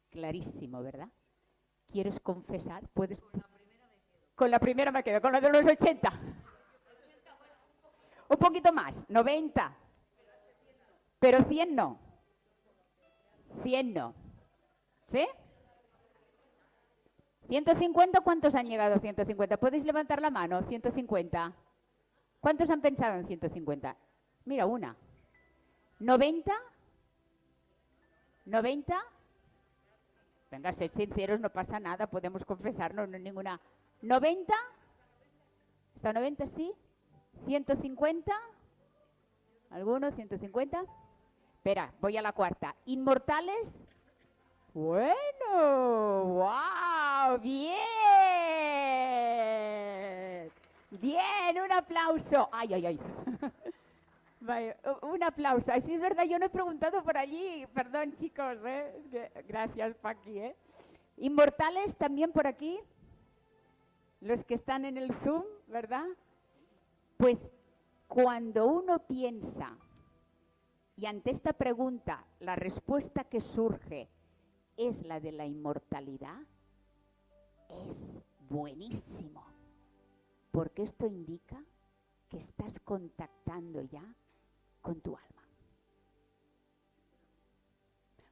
Clarísimo, ¿verdad? ¿Quieres confesar? ¿Puedes? Con la primera me quedo, con la de los 80. Un poquito más, 90. Pero 100 no. 100 no. ¿Sí? 150, ¿cuántos han llegado a 150? ¿Podéis levantar la mano? 150. ¿Cuántos han pensado en 150? Mira, una. 90. 90. Venga, sed sinceros, no pasa nada, podemos confesarnos, no hay ninguna. 90. ¿Está 90? Sí. 150. ¿Algunos? 150. Espera, voy a la cuarta. ¿Inmortales? Bueno, wow, bien. Bien, un aplauso. Ay, ay, ay. Vale, un aplauso. Ay, sí, es verdad, yo no he preguntado por allí. Perdón, chicos, Es que, gracias, Paqui, ¿Inmortales también por aquí? Los que están en el Zoom, ¿verdad? Pues cuando uno piensa, y ante esta pregunta, la respuesta que surge es la de la inmortalidad, es buenísimo. Porque esto indica que estás contactando ya con tu alma.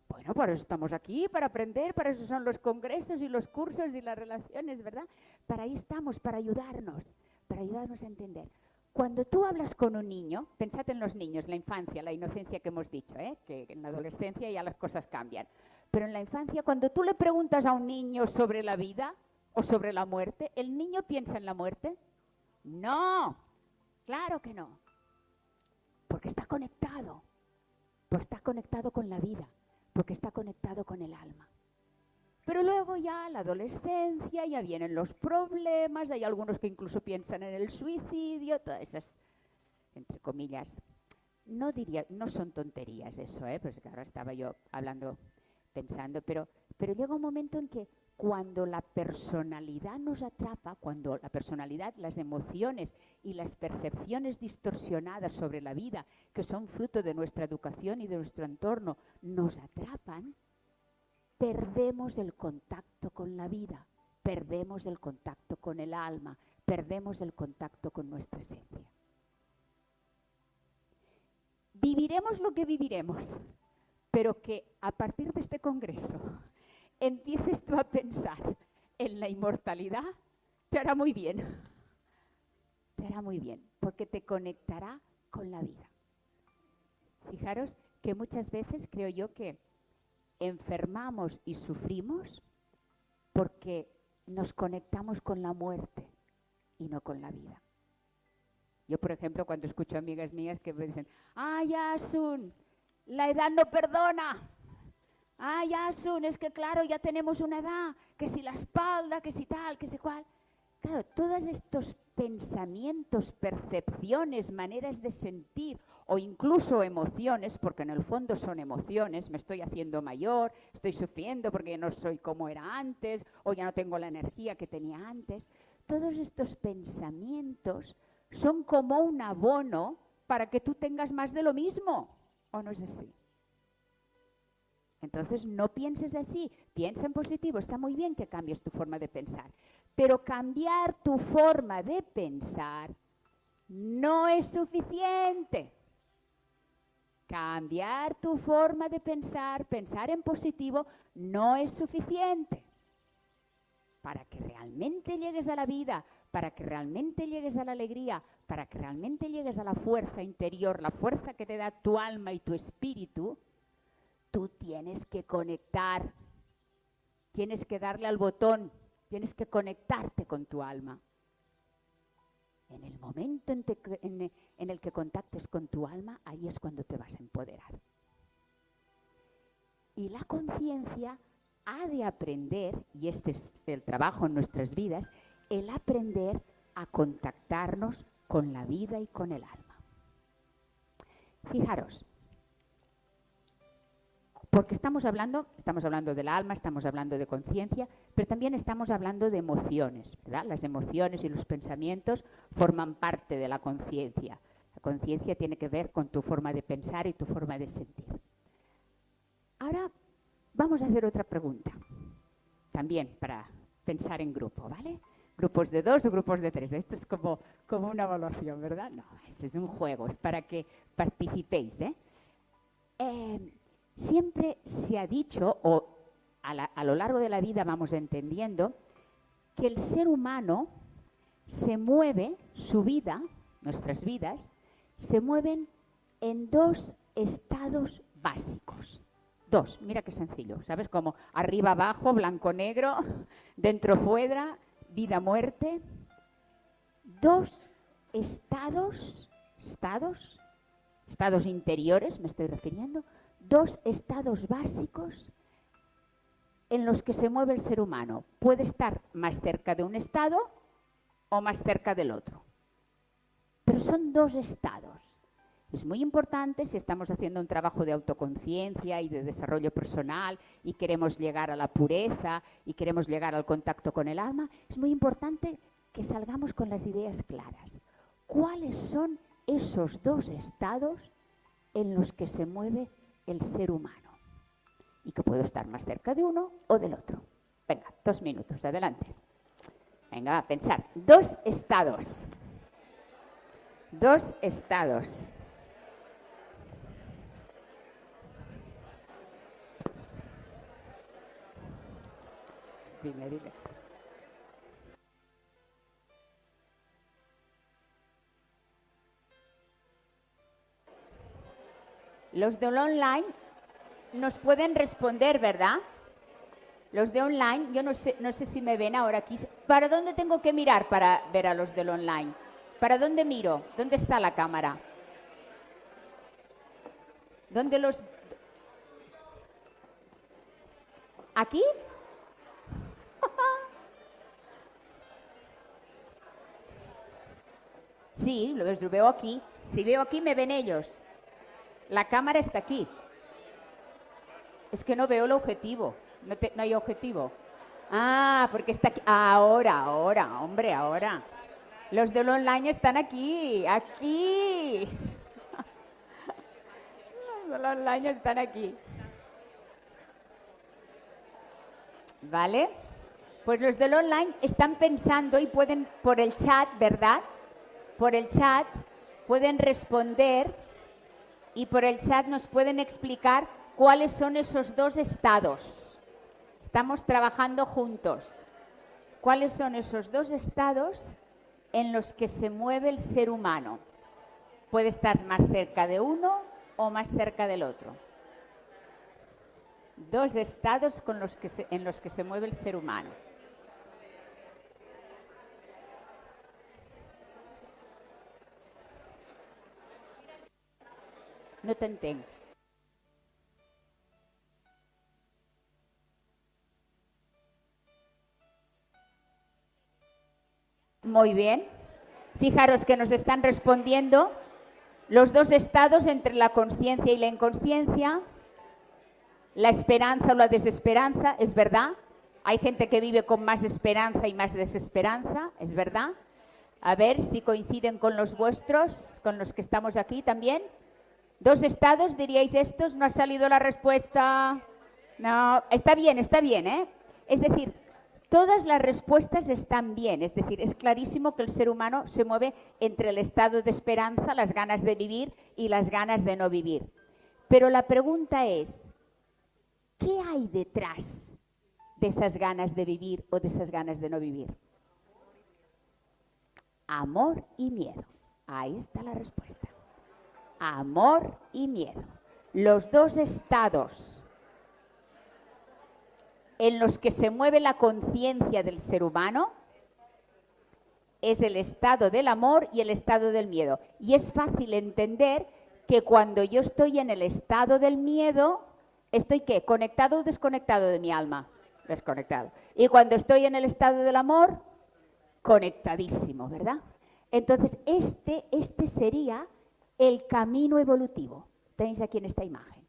Bueno, por eso estamos aquí, para aprender, para eso son los congresos y los cursos y las relaciones, ¿verdad? Para ahí estamos, para ayudarnos a entender. Cuando tú hablas con un niño, pensad en los niños, la infancia, la inocencia que hemos dicho, que en la adolescencia ya las cosas cambian. Pero en la infancia, cuando tú le preguntas a un niño sobre la vida o sobre la muerte, ¿el niño piensa en la muerte? No, claro que no. Porque está conectado con la vida, porque está conectado con el alma. Pero luego ya la adolescencia, ya vienen los problemas, hay algunos que incluso piensan en el suicidio, todas esas, entre comillas, no son tonterías eso, pues que ahora estaba yo pensando, pero llega un momento en que cuando la personalidad nos atrapa, cuando la personalidad, las emociones y las percepciones distorsionadas sobre la vida, que son fruto de nuestra educación y de nuestro entorno, nos atrapan, perdemos el contacto con la vida, perdemos el contacto con el alma, perdemos el contacto con nuestra esencia. Viviremos lo que viviremos, pero que a partir de este congreso empieces tú a pensar en la inmortalidad, te hará muy bien. Te hará muy bien, porque te conectará con la vida. Fijaros que muchas veces creo yo que enfermamos y sufrimos porque nos conectamos con la muerte y no con la vida. Yo, por ejemplo, cuando escucho amigas mías que me dicen, ¡ay, Asun, la edad no perdona! ¡Ay, Asun, es que claro, ya tenemos una edad, que si la espalda, que si tal, que si cual! Claro, todos estos pensamientos, percepciones, maneras de sentir o incluso emociones, porque en el fondo son emociones, me estoy haciendo mayor, estoy sufriendo porque ya no soy como era antes o ya no tengo la energía que tenía antes. Todos estos pensamientos son como un abono para que tú tengas más de lo mismo, ¿o no es así? Entonces no pienses así, piensa en positivo, está muy bien que cambies tu forma de pensar, pero cambiar tu forma de pensar no es suficiente. Cambiar tu forma de pensar, pensar en positivo, no es suficiente. Para que realmente llegues a la vida, para que realmente llegues a la alegría, para que realmente llegues a la fuerza interior, la fuerza que te da tu alma y tu espíritu, tú tienes que conectar, tienes que darle al botón, tienes que conectarte con tu alma. En el momento en el que contactes con tu alma, ahí es cuando te vas a empoderar. Y la conciencia ha de aprender, y este es el trabajo en nuestras vidas, el aprender a contactarnos con la vida y con el alma. Fijaros, porque estamos hablando del alma, estamos hablando de conciencia, pero también estamos hablando de emociones, ¿verdad? Las emociones y los pensamientos forman parte de la conciencia. La conciencia tiene que ver con tu forma de pensar y tu forma de sentir. Ahora vamos a hacer otra pregunta, también para pensar en grupo, ¿vale? Grupos de 2 o grupos de 3. Esto es como una evaluación, ¿verdad? No, es un juego, es para que participéis, ¿eh? Siempre se ha dicho, o a lo largo de la vida vamos entendiendo, que el ser humano se mueve, su vida, nuestras vidas, se mueven en 2 estados básicos. 2, mira qué sencillo, ¿sabes? Como arriba, abajo, blanco, negro, dentro, fuera, vida, muerte. 2 estados interiores, me estoy refiriendo, 2 estados básicos en los que se mueve el ser humano. Puede estar más cerca de un estado o más cerca del otro. Pero son 2 estados. Es muy importante si estamos haciendo un trabajo de autoconciencia y de desarrollo personal y queremos llegar a la pureza y queremos llegar al contacto con el alma, es muy importante que salgamos con las ideas claras. ¿Cuáles son esos 2 estados en los que se mueve el ser humano? Y que puedo estar más cerca de uno o del otro. Venga, 2 minutos, adelante. Venga, a pensar. 2 estados. 2 estados. Dime. Los del online nos pueden responder, ¿verdad? Los de online, yo no sé si me ven ahora aquí. ¿Para dónde tengo que mirar para ver a los del online? ¿Para dónde miro? ¿Dónde está la cámara? ¿Dónde los...? ¿Aquí? Sí, los veo aquí. Si veo aquí, me ven ellos. La cámara está aquí. Es que no veo el objetivo. No hay objetivo. Ah, porque está aquí. Ahora, hombre, ahora. Los del online están aquí. Aquí. Los del online están aquí. ¿Vale? Pues los del online están pensando y pueden, por el chat, ¿verdad? Por el chat pueden responder y por el chat nos pueden explicar cuáles son esos 2 estados. Estamos trabajando juntos. ¿Cuáles son esos 2 estados en los que se mueve el ser humano? Puede estar más cerca de uno o más cerca del otro. 2 estados en los que se mueve el ser humano. No te entiendo. Muy bien. Fijaros que nos están respondiendo los 2 estados entre la consciencia y la inconsciencia, la esperanza o la desesperanza, es verdad. Hay gente que vive con más esperanza y más desesperanza, es verdad. A ver si coinciden con los vuestros, con los que estamos aquí también. 2 estados, diríais estos, no ha salido la respuesta. No, está bien, ¿eh? Es decir, todas las respuestas están bien, es decir, es clarísimo que el ser humano se mueve entre el estado de esperanza, las ganas de vivir y las ganas de no vivir. Pero la pregunta es, ¿qué hay detrás de esas ganas de vivir o de esas ganas de no vivir? Amor y miedo. Ahí está la respuesta. Amor y miedo. Los dos estados en los que se mueve la conciencia del ser humano es el estado del amor y el estado del miedo. Y es fácil entender que cuando yo estoy en el estado del miedo, ¿estoy qué? ¿Conectado o desconectado de mi alma? Desconectado. Y cuando estoy en el estado del amor, conectadísimo, ¿verdad? Entonces, este sería el camino evolutivo. Tenéis aquí en esta imagen.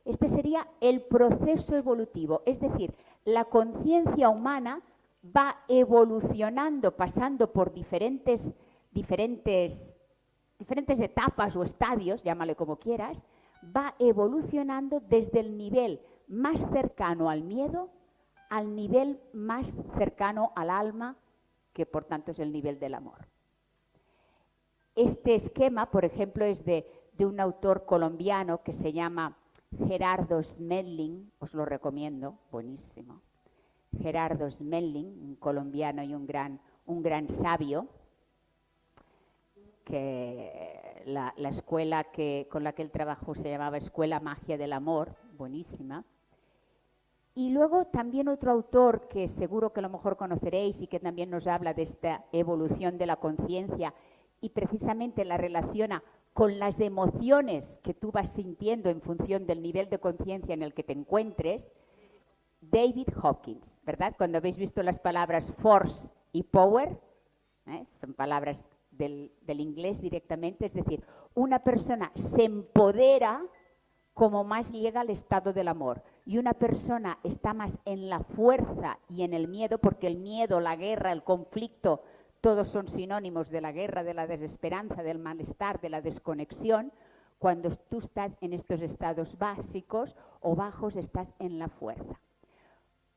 Este sería el proceso evolutivo, es decir, la conciencia humana va evolucionando, pasando por diferentes etapas o estadios, llámale como quieras, va evolucionando desde el nivel más cercano al miedo al nivel más cercano al alma, que por tanto es el nivel del amor. Este esquema, por ejemplo, es de un autor colombiano que se llama Gerardo Smelling, os lo recomiendo, buenísimo. Gerardo Smelling, un colombiano y un gran sabio, que la escuela con la que él trabajó se llamaba Escuela Magia del Amor, buenísima. Y luego también otro autor que seguro que a lo mejor conoceréis y que también nos habla de esta evolución de la conciencia y precisamente la relaciona con las emociones que tú vas sintiendo en función del nivel de conciencia en el que te encuentres, David Hawkins, ¿verdad? Cuando habéis visto las palabras force y power, son palabras del inglés directamente, es decir, una persona se empodera como más llega al estado del amor y una persona está más en la fuerza y en el miedo, porque el miedo, la guerra, el conflicto, todos son sinónimos de la guerra, de la desesperanza, del malestar, de la desconexión. Cuando tú estás en estos estados básicos o bajos, estás en la fuerza.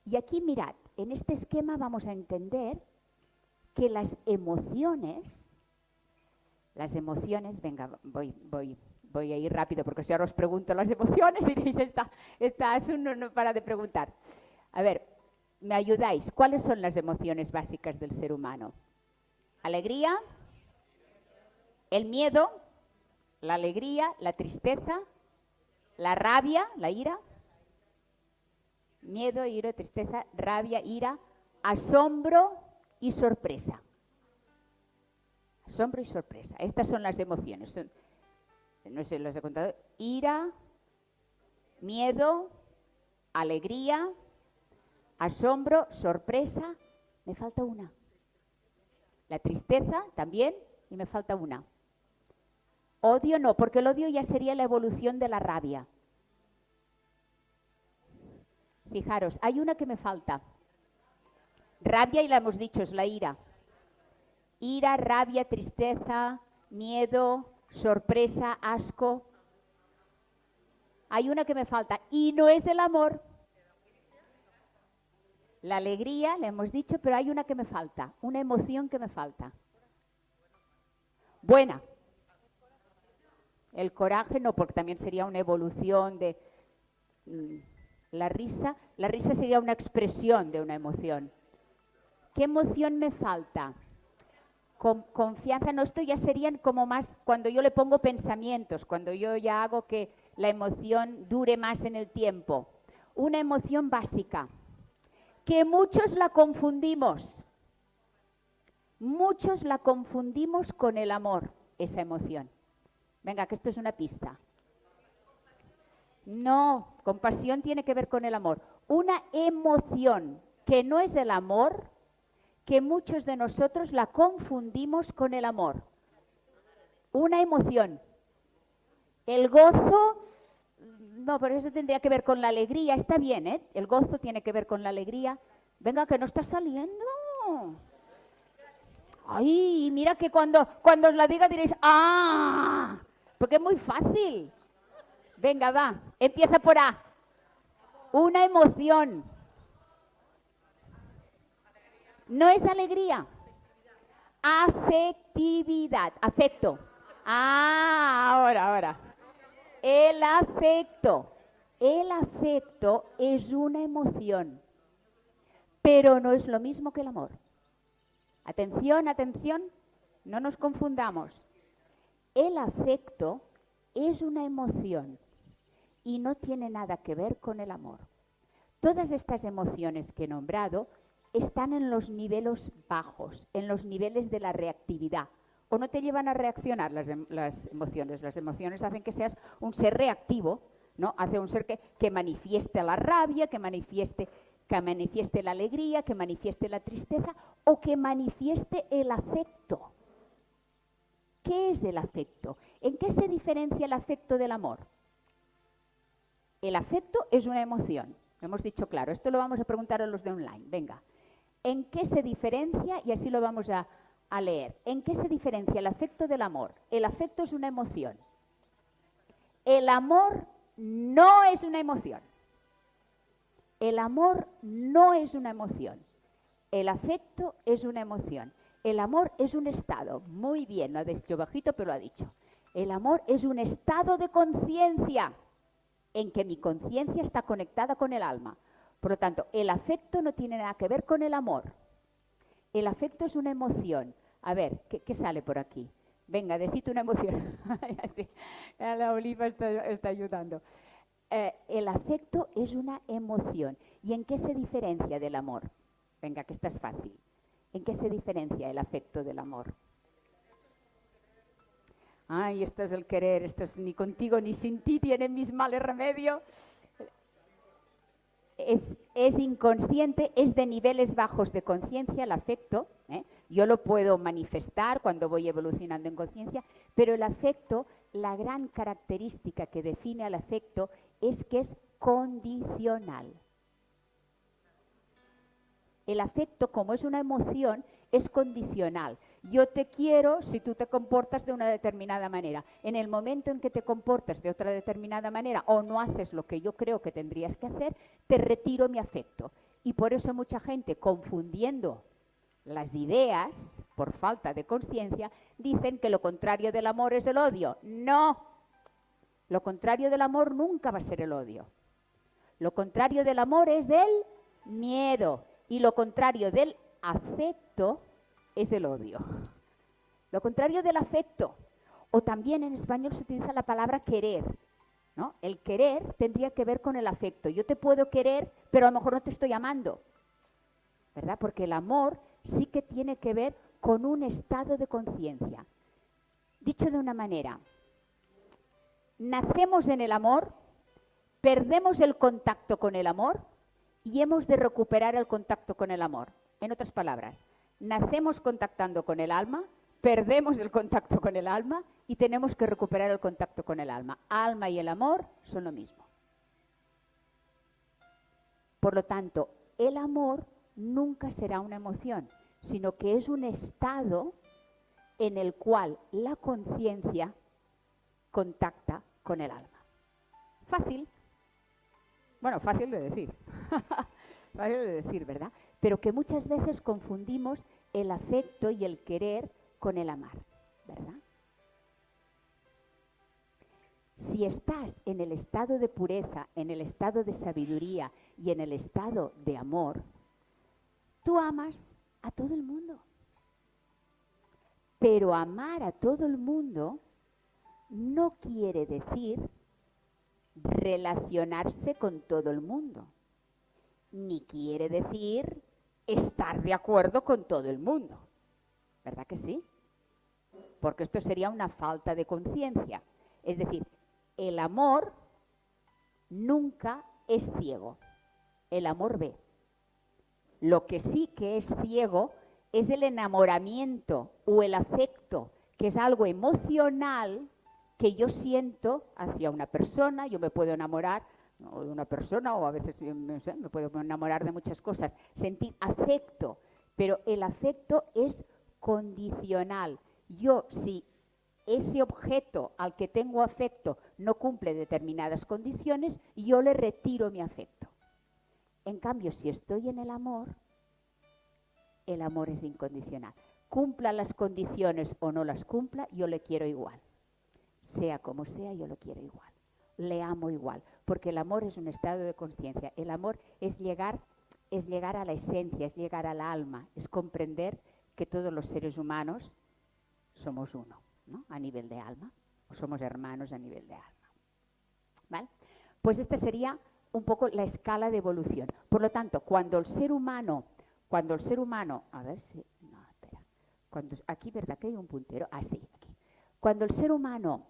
Y aquí mirad, en este esquema vamos a entender que las emociones, venga, voy a ir rápido porque si ahora os pregunto las emociones diréis, esta es uno no para de preguntar. A ver, ¿me ayudáis? ¿Cuáles son las emociones básicas del ser humano? Alegría, el miedo, la alegría, la tristeza, la rabia, la ira. Miedo, ira, tristeza, rabia, ira, asombro y sorpresa. Asombro y sorpresa. Estas son las emociones. No sé, las he contado. Ira, miedo, alegría, asombro, sorpresa. Me falta una. La tristeza también y me falta una. Odio no, porque el odio ya sería la evolución de la rabia. Fijaros, hay una que me falta. Rabia, y la hemos dicho, es la ira. Ira, rabia, tristeza, miedo, sorpresa, asco. Hay una que me falta y no es el amor. La alegría, le hemos dicho, pero hay una que me falta, una emoción que me falta. Buena. El coraje no, porque también sería una evolución de... La risa sería una expresión de una emoción. ¿Qué emoción me falta? Confianza, no, esto ya serían como más cuando yo le pongo pensamientos, cuando yo ya hago que la emoción dure más en el tiempo. Una emoción básica, que muchos la confundimos. Muchos la confundimos con el amor, esa emoción. Venga, que esto es una pista. No, compasión tiene que ver con el amor. Una emoción que no es el amor, que muchos de nosotros la confundimos con el amor. Una emoción. El gozo, no, pero eso tendría que ver con la alegría. Está bien, ¿eh? El gozo tiene que ver con la alegría. Venga, que no está saliendo. Ay, mira que cuando os la diga diréis, ¡ah! Porque es muy fácil. Venga, va, empieza por A. Una emoción. No es alegría. Afectividad, afecto. Ah, ahora. El afecto es una emoción, pero no es lo mismo que el amor. Atención, atención, no nos confundamos. El afecto es una emoción y no tiene nada que ver con el amor. Todas estas emociones que he nombrado están en los niveles bajos, en los niveles de la reactividad. O no te llevan a reaccionar las emociones. Las emociones hacen que seas un ser reactivo, ¿no? Hace un ser que manifieste la rabia, que manifieste la alegría, que manifieste la tristeza o que manifieste el afecto. ¿Qué es el afecto? ¿En qué se diferencia el afecto del amor? El afecto es una emoción. Lo hemos dicho claro. Esto lo vamos a preguntar a los de online. Venga. ¿En qué se diferencia? Y así lo vamos a leer. ¿En qué se diferencia el afecto del amor? El afecto es una emoción. El amor no es una emoción. El amor no es una emoción. El afecto es una emoción. El amor es un estado. Muy bien, lo ha dicho bajito, pero lo ha dicho. El amor es un estado de conciencia en que mi conciencia está conectada con el alma. Por lo tanto, el afecto no tiene nada que ver con el amor. El afecto es una emoción. A ver, ¿qué sale por aquí? Venga, decid una emoción. Así, la Oliva está ayudando. El afecto es una emoción. ¿Y en qué se diferencia del amor? Venga, que esta es fácil. ¿En qué se diferencia el afecto del amor? Ay, esto es el querer, esto es ni contigo ni sin ti, tienen mis males remedio. Es inconsciente, es de niveles bajos de conciencia el afecto. Yo lo puedo manifestar cuando voy evolucionando en conciencia, pero el afecto, la gran característica que define al afecto es que es condicional. El afecto, como es una emoción, es condicional. Yo te quiero si tú te comportas de una determinada manera. En el momento en que te comportas de otra determinada manera o no haces lo que yo creo que tendrías que hacer, te retiro mi afecto. Y por eso mucha gente, confundiendo las ideas, por falta de conciencia, dicen que lo contrario del amor es el odio. No, lo contrario del amor nunca va a ser el odio. Lo contrario del amor es el miedo. Y lo contrario del afecto es el odio. Lo contrario del afecto. O también en español se utiliza la palabra querer, ¿no? El querer tendría que ver con el afecto. Yo te puedo querer, pero a lo mejor no te estoy amando, ¿verdad? Porque el amor sí que tiene que ver con un estado de conciencia. Dicho de una manera, nacemos en el amor, perdemos el contacto con el amor y hemos de recuperar el contacto con el amor. En otras palabras, nacemos contactando con el alma, perdemos el contacto con el alma y tenemos que recuperar el contacto con el alma. Alma y el amor son lo mismo. Por lo tanto, el amor nunca será una emoción, sino que es un estado en el cual la conciencia contacta con el alma. Fácil. Bueno, fácil de decir. Fácil de decir, ¿verdad? Pero que muchas veces confundimos el afecto y el querer con el amar, ¿verdad? Si estás en el estado de pureza, en el estado de sabiduría y en el estado de amor, tú amas a todo el mundo. Pero amar a todo el mundo no quiere decir relacionarse con todo el mundo, ni quiere decir estar de acuerdo con todo el mundo. ¿Verdad que sí? Porque esto sería una falta de conciencia. Es decir, el amor nunca es ciego. El amor ve. Lo que sí que es ciego es el enamoramiento o el afecto, que es algo emocional que yo siento hacia una persona. Yo me puedo enamorar de una persona o a veces no sé, me puedo enamorar de muchas cosas, sentir afecto, pero el afecto es condicional. Yo, si ese objeto al que tengo afecto no cumple determinadas condiciones, yo le retiro mi afecto. En cambio, si estoy en el amor es incondicional. Cumpla las condiciones o no las cumpla, yo le quiero igual. Sea como sea, yo lo quiero igual. le amo igual, porque el amor es un estado de conciencia. El amor es llegar a la esencia, es llegar al alma, es comprender que todos los seres humanos somos uno, ¿no? A nivel de alma, o somos hermanos a nivel de alma. ¿Vale? Pues esta sería un poco la escala de evolución. Por lo tanto, cuando el ser humano, a ver si, no, espera, aquí, ¿verdad que hay un puntero? Ah, sí, aquí. Cuando el ser humano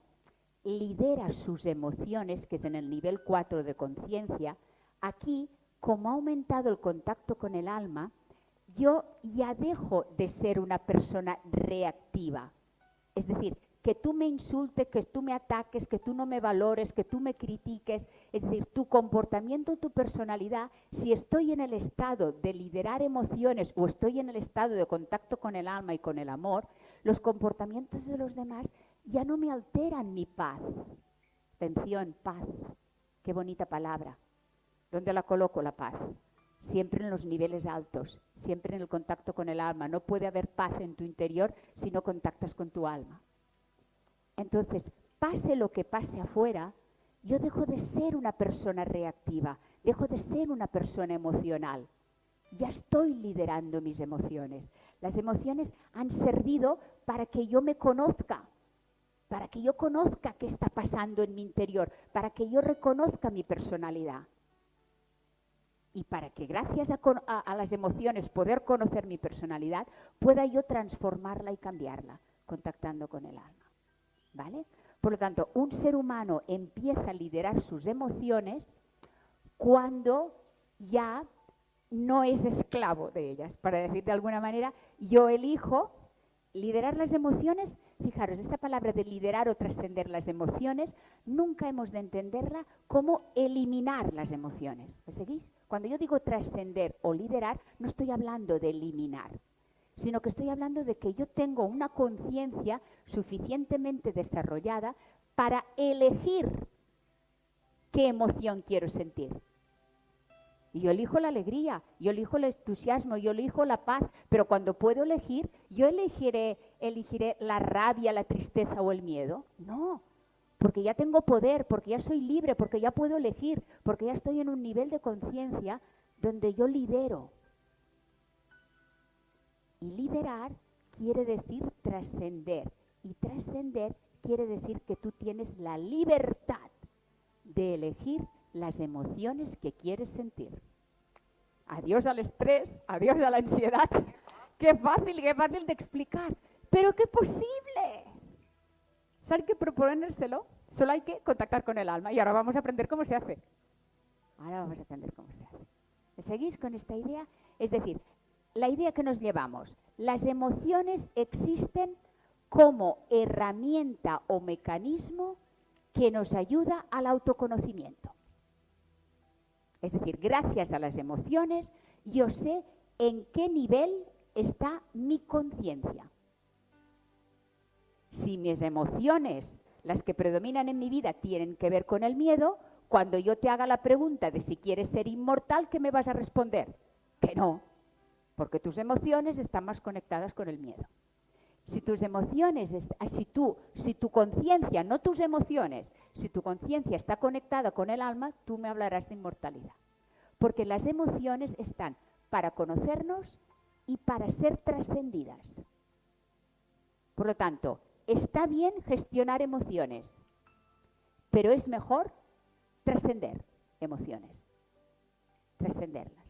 lidera sus emociones, que es en el nivel 4 de conciencia, aquí, como ha aumentado el contacto con el alma, yo ya dejo de ser una persona reactiva. Es decir, que tú me insultes, que tú me ataques, que tú no me valores, que tú me critiques. Es decir, tu comportamiento, tu personalidad, si estoy en el estado de liderar emociones o estoy en el estado de contacto con el alma y con el amor, los comportamientos de los demás ya no me alteran mi paz. Atención, paz. Qué bonita palabra. ¿Dónde la coloco la paz? Siempre en los niveles altos, siempre en el contacto con el alma. No puede haber paz en tu interior si no contactas con tu alma. Entonces, pase lo que pase afuera, yo dejo de ser una persona reactiva, dejo de ser una persona emocional. Ya estoy liderando mis emociones. Las emociones han servido para que yo me conozca, para que yo conozca qué está pasando en mi interior, para que yo reconozca mi personalidad. Y para que gracias a las emociones poder conocer mi personalidad, pueda yo transformarla y cambiarla, contactando con el alma. ¿Vale? Por lo tanto, un ser humano empieza a liderar sus emociones cuando ya no es esclavo de ellas. Para decir de alguna manera, yo elijo liderar las emociones. Fijaros, esta palabra de liderar o trascender las emociones, nunca hemos de entenderla como eliminar las emociones. ¿Me seguís? Cuando yo digo trascender o liderar, no estoy hablando de eliminar, sino que estoy hablando de que yo tengo una conciencia suficientemente desarrollada para elegir qué emoción quiero sentir. Y yo elijo la alegría, yo elijo el entusiasmo, yo elijo la paz, pero cuando puedo elegir, ¿yo elegiré la rabia, la tristeza o el miedo? No, porque ya tengo poder, porque ya soy libre, porque ya puedo elegir, porque ya estoy en un nivel de conciencia donde yo lidero. Y liderar quiere decir trascender. Y trascender quiere decir que tú tienes la libertad de elegir las emociones que quieres sentir. Adiós al estrés, adiós a la ansiedad. Qué fácil de explicar. Pero qué posible. Solo hay que proponérselo, solo hay que contactar con el alma. Y ahora vamos a aprender cómo se hace. ¿Me seguís con esta idea? Es decir, la idea que nos llevamos, las emociones existen como herramienta o mecanismo que nos ayuda al autoconocimiento. Es decir, gracias a las emociones yo sé en qué nivel está mi conciencia. Si mis emociones, las que predominan en mi vida, tienen que ver con el miedo, cuando yo te haga la pregunta de si quieres ser inmortal, ¿qué me vas a responder? Que no. Porque tus emociones están más conectadas con el miedo. Si tus emociones, si tu conciencia, no tus emociones, si tu conciencia está conectada con el alma, tú me hablarás de inmortalidad. Porque las emociones están para conocernos y para ser trascendidas. Por lo tanto, está bien gestionar emociones, pero es mejor trascender emociones, trascenderlas.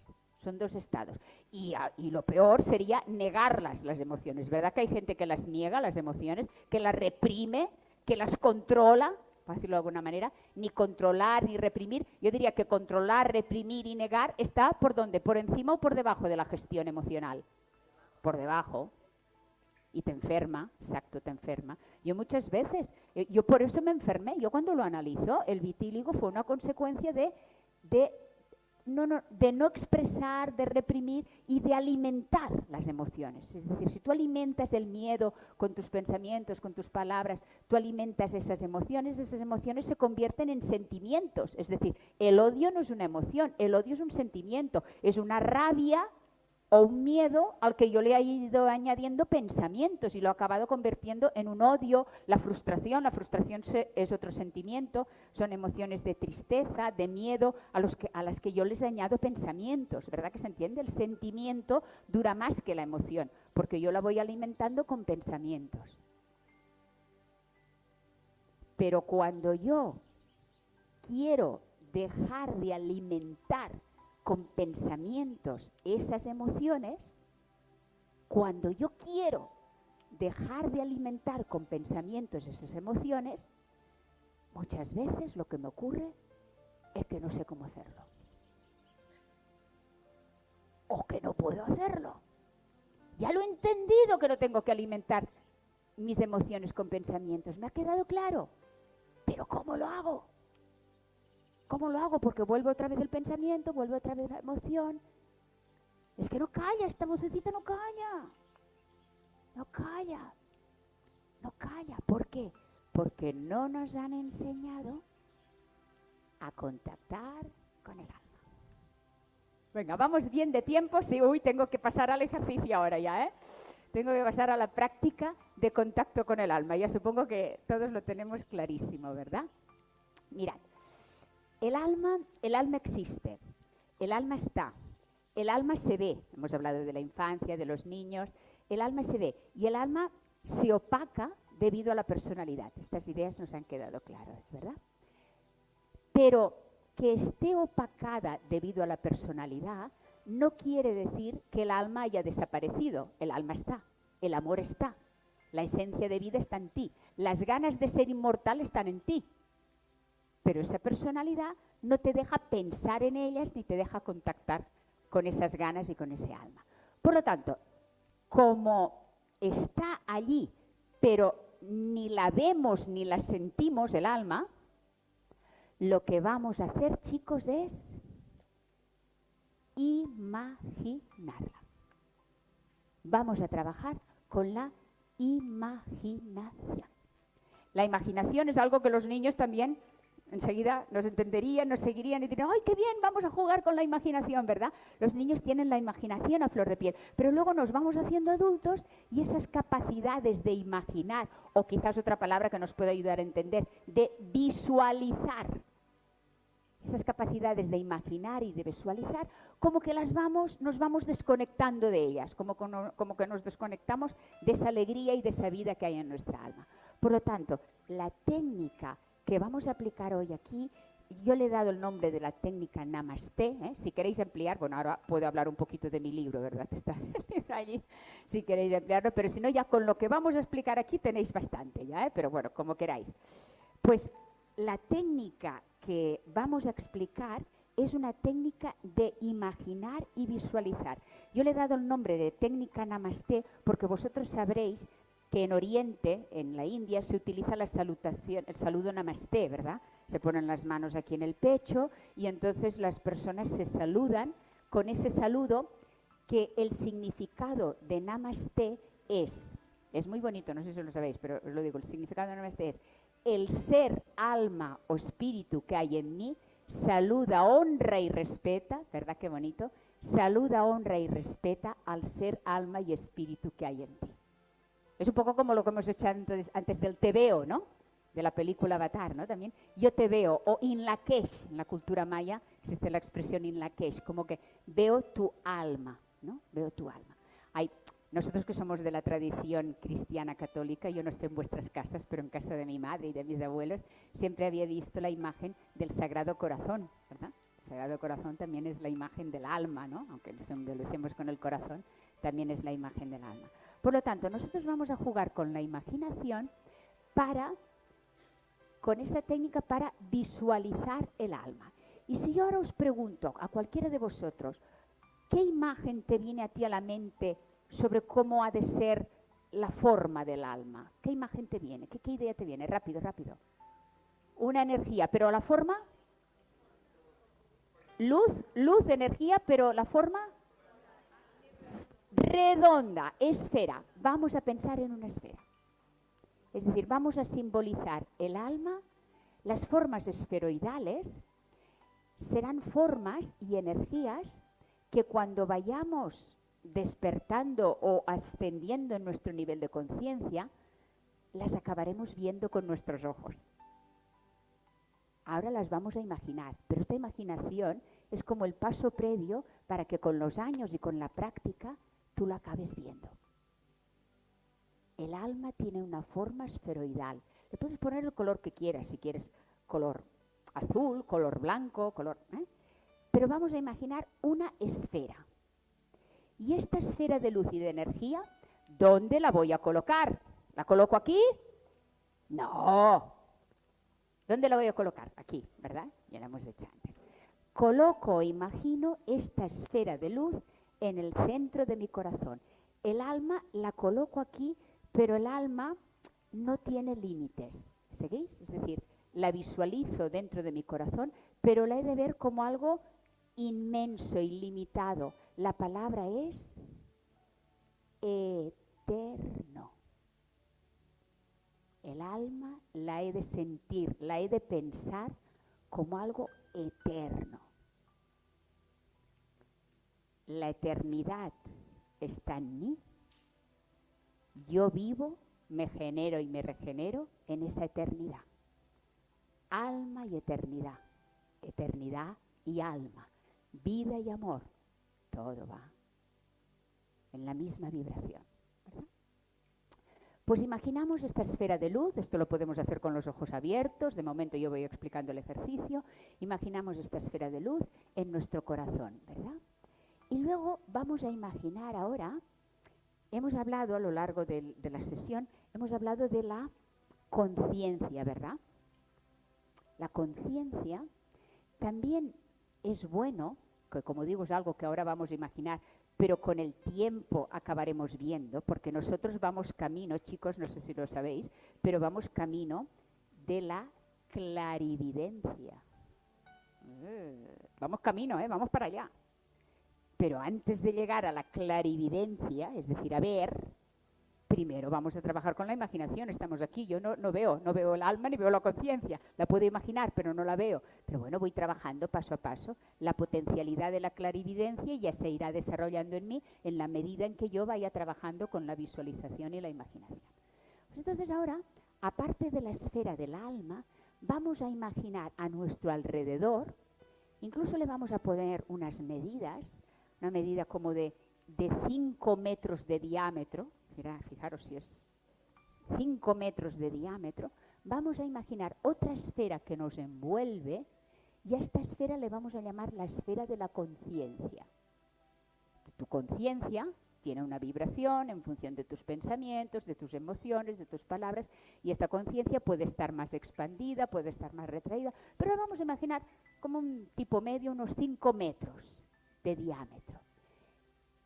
Son dos estados. Y lo peor sería negarlas, las emociones. ¿Verdad que hay gente que las niega, las emociones, que las reprime, que las controla? Para decirlo de alguna manera, ni controlar ni reprimir. Yo diría que controlar, reprimir y negar está ¿por dónde? ¿Por encima o por debajo de la gestión emocional? Por debajo. Y te enferma, exacto, te enferma. Yo muchas veces, yo por eso me enfermé. Yo cuando lo analizo, el vitíligo fue una consecuencia de no expresar, de reprimir y de alimentar las emociones. Es decir, si tú alimentas el miedo con tus pensamientos, con tus palabras, tú alimentas esas emociones se convierten en sentimientos. Es decir, el odio no es una emoción, el odio es un sentimiento, es una rabia o un miedo al que yo le he ido añadiendo pensamientos y lo he acabado convirtiendo en un odio, la frustración es otro sentimiento, son emociones de tristeza, de miedo, a las que yo les añado pensamientos, ¿verdad que se entiende? El sentimiento dura más que la emoción, porque yo la voy alimentando con pensamientos. Pero cuando yo quiero dejar de alimentar con pensamientos esas emociones, cuando yo quiero dejar de alimentar con pensamientos esas emociones, muchas veces lo que me ocurre es que no sé cómo hacerlo. O que no puedo hacerlo. Ya lo he entendido que no tengo que alimentar mis emociones con pensamientos. Me ha quedado claro. Pero ¿cómo lo hago? ¿Cómo lo hago? Porque vuelve otra vez el pensamiento, vuelve otra vez la emoción. Es que no calla, esta vocecita no calla. No calla. No calla. ¿Por qué? Porque no nos han enseñado a contactar con el alma. Venga, vamos bien de tiempo. Sí, tengo que pasar al ejercicio ahora ya, ¿eh? Tengo que pasar a la práctica de contacto con el alma. Ya supongo que todos lo tenemos clarísimo, ¿verdad? Mirad. El alma existe, el alma está, el alma se ve, hemos hablado de la infancia, de los niños, el alma se ve y el alma se opaca debido a la personalidad. Estas ideas nos han quedado claras, ¿verdad? Pero que esté opacada debido a la personalidad no quiere decir que el alma haya desaparecido, el alma está, el amor está, la esencia de vida está en ti, las ganas de ser inmortal están en ti. Pero esa personalidad no te deja pensar en ellas ni te deja contactar con esas ganas y con ese alma. Por lo tanto, como está allí, pero ni la vemos ni la sentimos el alma, lo que vamos a hacer, chicos, es imaginarla. Vamos a trabajar con la imaginación. La imaginación es algo que los niños también enseguida nos entenderían, nos seguirían y dirían, ¡ay, qué bien! Vamos a jugar con la imaginación, ¿verdad? Los niños tienen la imaginación a flor de piel, pero luego nos vamos haciendo adultos y esas capacidades de imaginar, o quizás otra palabra que nos puede ayudar a entender, de visualizar, esas capacidades de imaginar y de visualizar, como que nos vamos desconectando de ellas, como que nos desconectamos de esa alegría y de esa vida que hay en nuestra alma. Por lo tanto, la técnica que vamos a aplicar hoy aquí, yo le he dado el nombre de la técnica Namaste, ¿eh? Si queréis ampliar, bueno, ahora puedo hablar un poquito de mi libro, ¿verdad? Está allí, si queréis ampliarlo, pero si no, ya con lo que vamos a explicar aquí tenéis bastante, ¿ya? Pero bueno, como queráis. Pues la técnica que vamos a explicar es una técnica de imaginar y visualizar. Yo le he dado el nombre de técnica Namaste porque vosotros sabréis que en Oriente, en la India, se utiliza la salutación, el saludo Namaste, ¿verdad? Se ponen las manos aquí en el pecho y entonces las personas se saludan con ese saludo que el significado de Namaste es muy bonito, no sé si lo sabéis, pero os lo digo, el significado de Namaste es el ser, alma o espíritu que hay en mí, saluda, honra y respeta, ¿verdad qué bonito? Saluda, honra y respeta al ser, alma y espíritu que hay en ti. Es un poco como lo que hemos hecho antes del te veo, ¿no? De la película Avatar, ¿no? También yo te veo, o in lakesh, en la cultura maya existe la expresión in lakesh, como que veo tu alma, ¿no? Veo tu alma. Nosotros que somos de la tradición cristiana católica, yo no sé en vuestras casas, pero en casa de mi madre y de mis abuelos, siempre había visto la imagen del Sagrado Corazón, ¿verdad? El Sagrado Corazón también es la imagen del alma, ¿no? Aunque lo hacemos con el corazón, también es la imagen del alma. Por lo tanto, nosotros vamos a jugar con la imaginación con esta técnica para visualizar el alma. Y si yo ahora os pregunto a cualquiera de vosotros, ¿qué imagen te viene a ti a la mente sobre cómo ha de ser la forma del alma? ¿Qué imagen te viene? ¿Qué idea te viene? Rápido, rápido. Una energía, pero la forma, luz, energía, pero la forma redonda, esfera. Vamos a pensar en una esfera. Es decir, vamos a simbolizar el alma. Las formas esferoidales serán formas y energías que cuando vayamos despertando o ascendiendo en nuestro nivel de conciencia, las acabaremos viendo con nuestros ojos. Ahora las vamos a imaginar, pero esta imaginación es como el paso previo para que con los años y con la práctica tú lo acabes viendo. El alma tiene una forma esferoidal. Le puedes poner el color que quieras, si quieres color azul, color blanco, pero vamos a imaginar una esfera. Y esta esfera de luz y de energía, ¿dónde la voy a colocar? ¿La coloco aquí? No. ¿Dónde la voy a colocar? Aquí, ¿verdad? Ya la hemos hecho antes. Coloco, imagino, esta esfera de luz en el centro de mi corazón. El alma la coloco aquí, pero el alma no tiene límites. ¿Seguís? Es decir, la visualizo dentro de mi corazón, pero la he de ver como algo inmenso, ilimitado. La palabra es eterno. El alma la he de sentir, la he de pensar como algo eterno. La eternidad está en mí. Yo vivo, me genero y me regenero en esa eternidad. Alma y eternidad. Eternidad y alma. Vida y amor. Todo va en la misma vibración, ¿verdad? Pues imaginamos esta esfera de luz, esto lo podemos hacer con los ojos abiertos, de momento yo voy explicando el ejercicio, imaginamos esta esfera de luz en nuestro corazón, ¿verdad? Y luego vamos a imaginar ahora, hemos hablado a lo largo de la sesión, hemos hablado de la conciencia, ¿verdad? La conciencia también es bueno, que como digo es algo que ahora vamos a imaginar, pero con el tiempo acabaremos viendo, porque nosotros vamos camino, chicos, no sé si lo sabéis, pero vamos camino de la clarividencia. Vamos camino, vamos para allá. Pero antes de llegar a la clarividencia, es decir, a ver, primero vamos a trabajar con la imaginación. Estamos aquí, yo no veo el alma ni veo la conciencia. La puedo imaginar, pero no la veo. Pero bueno, voy trabajando paso a paso. La potencialidad de la clarividencia ya se irá desarrollando en mí en la medida en que yo vaya trabajando con la visualización y la imaginación. Pues entonces ahora, aparte de la esfera del alma, vamos a imaginar a nuestro alrededor, incluso le vamos a poner unas medidas, una medida como de 5 metros de diámetro. Fijaros si es 5 metros de diámetro, vamos a imaginar otra esfera que nos envuelve y a esta esfera le vamos a llamar la esfera de la conciencia. Tu conciencia tiene una vibración en función de tus pensamientos, de tus emociones, de tus palabras, y esta conciencia puede estar más expandida, puede estar más retraída, pero vamos a imaginar como un tipo medio, unos 5 metros de diámetro.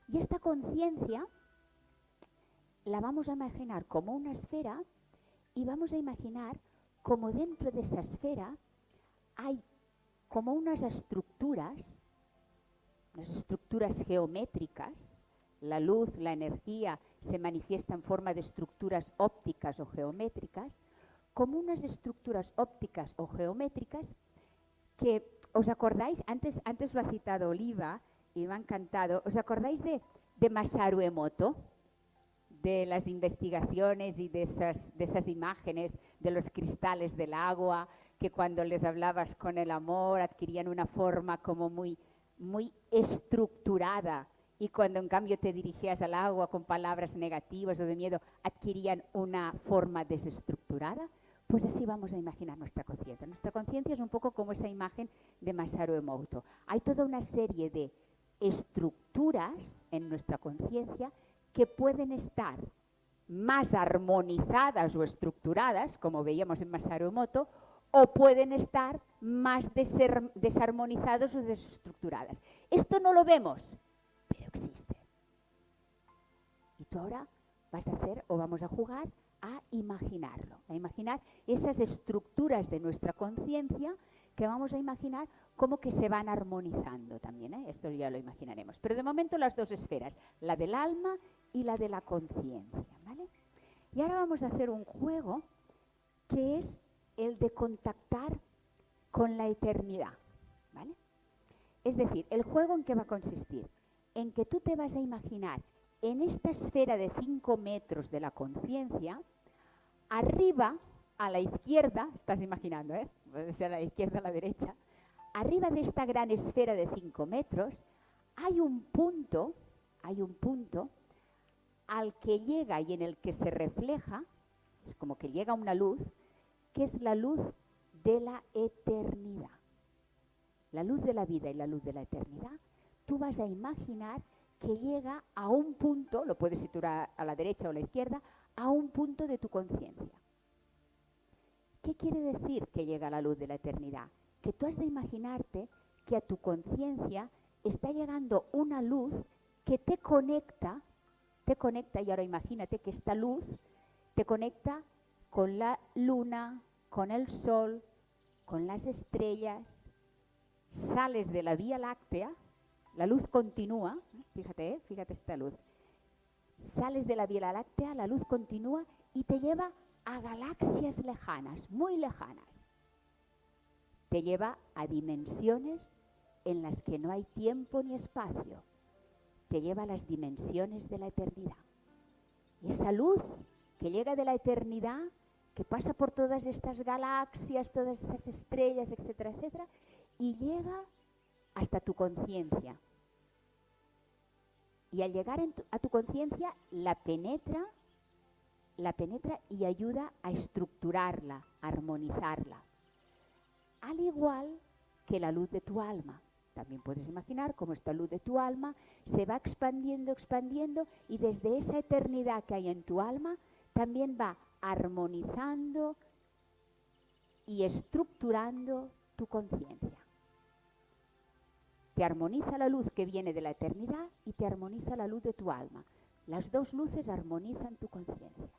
Y esta conciencia la vamos a imaginar como una esfera y vamos a imaginar como dentro de esa esfera hay como unas estructuras geométricas. La luz, la energía se manifiesta en forma de estructuras ópticas o geométricas, como unas estructuras ópticas o geométricas que, ¿os acordáis? Antes lo ha citado Oliva y me ha encantado. ¿Os acordáis de Masaru Emoto? De las investigaciones y de esas imágenes de los cristales del agua, que cuando les hablabas con el amor adquirían una forma como muy, muy estructurada, y cuando en cambio te dirigías al agua con palabras negativas o de miedo, adquirían una forma desestructurada. Pues así vamos a imaginar nuestra conciencia. Nuestra conciencia es un poco como esa imagen de Masaru Emoto. Hay toda una serie de estructuras en nuestra conciencia que pueden estar más armonizadas o estructuradas, como veíamos en Masaru Emoto, o pueden estar más desarmonizadas o desestructuradas. Esto no lo vemos, pero existe. Y tú ahora vas a hacer o vamos a jugar a imaginarlo, a imaginar esas estructuras de nuestra conciencia que vamos a imaginar como que se van armonizando también, Esto ya lo imaginaremos. Pero de momento las dos esferas, la del alma y la de la conciencia, ¿vale? Y ahora vamos a hacer un juego que es el de contactar con la eternidad, ¿vale? Es decir, ¿el juego en qué va a consistir? en que tú te vas a imaginar en esta esfera de 5 metros de la conciencia, arriba, a la izquierda, estás imaginando, puede ser a la izquierda o a la derecha, arriba de esta gran esfera de 5 metros, hay un punto al que llega y en el que se refleja, es como que llega una luz, que es la luz de la eternidad. La luz de la vida y la luz de la eternidad, tú vas a imaginar que llega a un punto, lo puedes situar a la derecha o a la izquierda, a un punto de tu conciencia. ¿Qué quiere decir que llega a la luz de la eternidad? Que tú has de imaginarte que a tu conciencia está llegando una luz que te conecta, y ahora imagínate que esta luz te conecta con la luna, con el sol, con las estrellas, sales de la Vía Láctea, la luz continúa, fíjate esta luz, sales de la Vía Láctea, la luz continúa y te lleva a galaxias lejanas, muy lejanas. Te lleva a dimensiones en las que no hay tiempo ni espacio. Te lleva a las dimensiones de la eternidad. Y esa luz que llega de la eternidad, que pasa por todas estas galaxias, todas estas estrellas, etcétera, etcétera, y llega hasta tu conciencia. Y al llegar a tu conciencia, la penetra y ayuda a estructurarla, a armonizarla. Al igual que la luz de tu alma. También puedes imaginar cómo esta luz de tu alma se va expandiendo, y desde esa eternidad que hay en tu alma, también va armonizando y estructurando tu conciencia. Te armoniza la luz que viene de la eternidad y te armoniza la luz de tu alma. Las dos luces armonizan tu conciencia.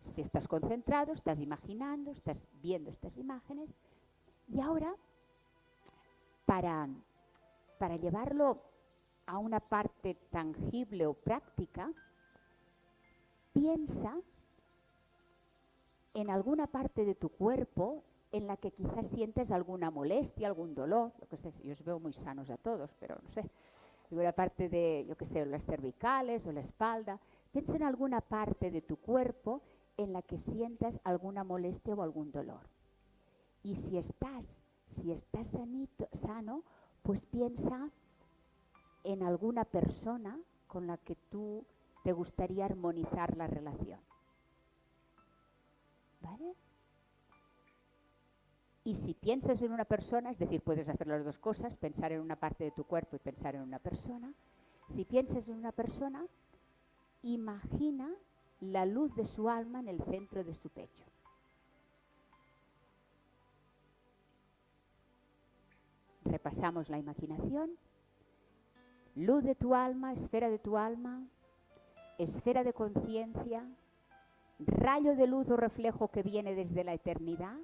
Si estás concentrado, estás imaginando, estás viendo estas imágenes. Y ahora, para llevarlo a una parte tangible o práctica, piensa en alguna parte de tu cuerpo en la que quizás sientes alguna molestia, algún dolor, yo qué sé, yo os veo muy sanos a todos, pero no sé, alguna parte de, yo qué sé, las cervicales o la espalda. Piensa en alguna parte de tu cuerpo en la que sientas alguna molestia o algún dolor. Y si estás sano, pues piensa en alguna persona con la que tú te gustaría armonizar la relación. ¿Vale? Y si piensas en una persona, es decir, puedes hacer las dos cosas, pensar en una parte de tu cuerpo y pensar en una persona. Si piensas en una persona, imagina la luz de su alma en el centro de su pecho. Repasamos la imaginación. Luz de tu alma, esfera de conciencia, rayo de luz o reflejo que viene desde la eternidad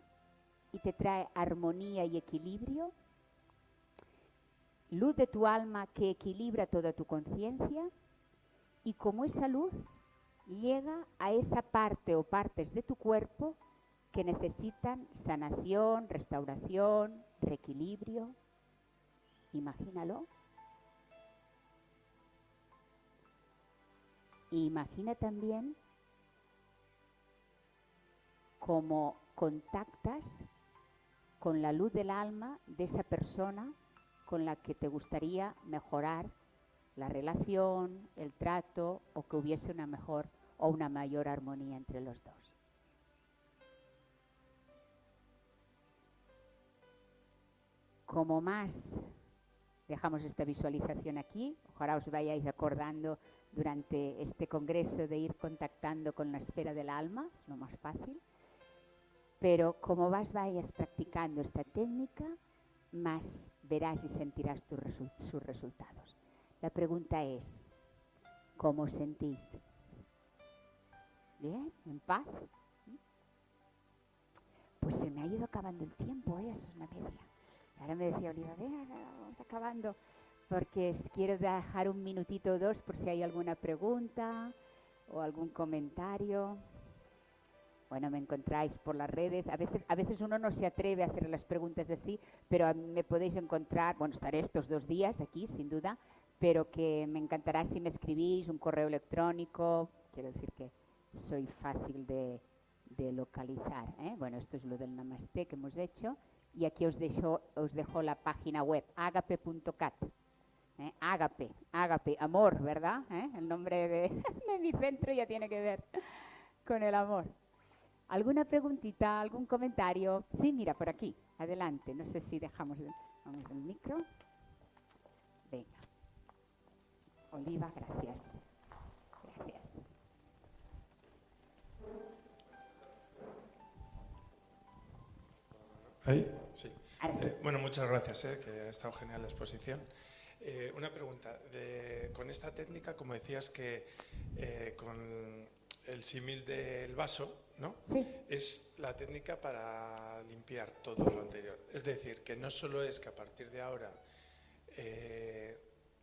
y te trae armonía y equilibrio. Luz de tu alma que equilibra toda tu conciencia, y como esa luz llega a esa parte o partes de tu cuerpo que necesitan sanación, restauración, reequilibrio. Imagínalo. Y imagina también cómo contactas con la luz del alma de esa persona con la que te gustaría mejorar la relación, el trato, o que hubiese una mejor o una mayor armonía entre los dos. Como más dejamos esta visualización aquí, ojalá os vayáis acordando durante este congreso de ir contactando con la esfera del alma, es lo más fácil, pero como vayas practicando esta técnica, más verás y sentirás sus resultados. La pregunta es, ¿cómo os sentís? ¿Bien? ¿En paz? Pues se me ha ido acabando el tiempo, eso es una media. Ahora me decía Oliva, vamos acabando, porque quiero dejar un minutito o dos por si hay alguna pregunta o algún comentario. Bueno, me encontráis por las redes. A veces uno no se atreve a hacer las preguntas así, pero me podéis encontrar, bueno, estaré estos 2 días aquí, sin duda, pero que me encantará si me escribís un correo electrónico. Quiero decir que soy fácil de localizar, ¿eh? Bueno, esto es lo del Namaste que hemos hecho. Y aquí os dejo la página web, agape.cat. Agape, amor, ¿verdad? El nombre de mi centro ya tiene que ver con el amor. ¿Alguna preguntita, algún comentario? Sí, mira, por aquí, adelante. No sé si dejamos vamos el micro. Venga. Oliva, gracias. Gracias. ¿Ahí? Sí. Ahora sí. Bueno, muchas gracias, que ha estado genial la exposición. Una pregunta. Con esta técnica, como decías que con el símil del vaso, ¿no? Sí. Es la técnica para limpiar todo lo anterior. Es decir, que no solo es que a partir de ahora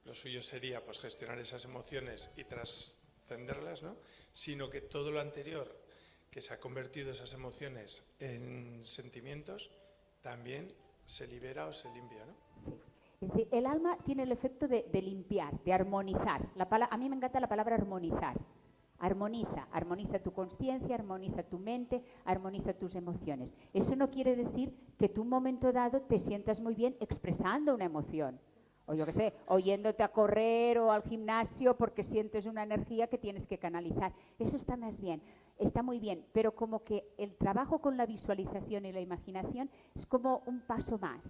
lo suyo sería pues gestionar esas emociones y trascenderlas, ¿no? Sino que todo lo anterior que se ha convertido esas emociones en sentimientos también se libera o se limpia, ¿no? Sí. Es decir, el alma tiene el efecto de limpiar, de armonizar. A mí me encanta la palabra armonizar. Armoniza tu conciencia, armoniza tu mente, armoniza tus emociones. Eso no quiere decir que tú un momento dado te sientas muy bien expresando una emoción. O yo qué sé, o yéndote a correr o al gimnasio porque sientes una energía que tienes que canalizar. Eso está más bien, está muy bien, pero como que el trabajo con la visualización y la imaginación es como un paso más,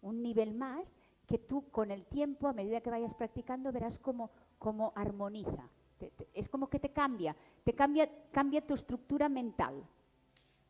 un nivel más que tú con el tiempo, a medida que vayas practicando, verás cómo armoniza. Es como que cambia tu estructura mental.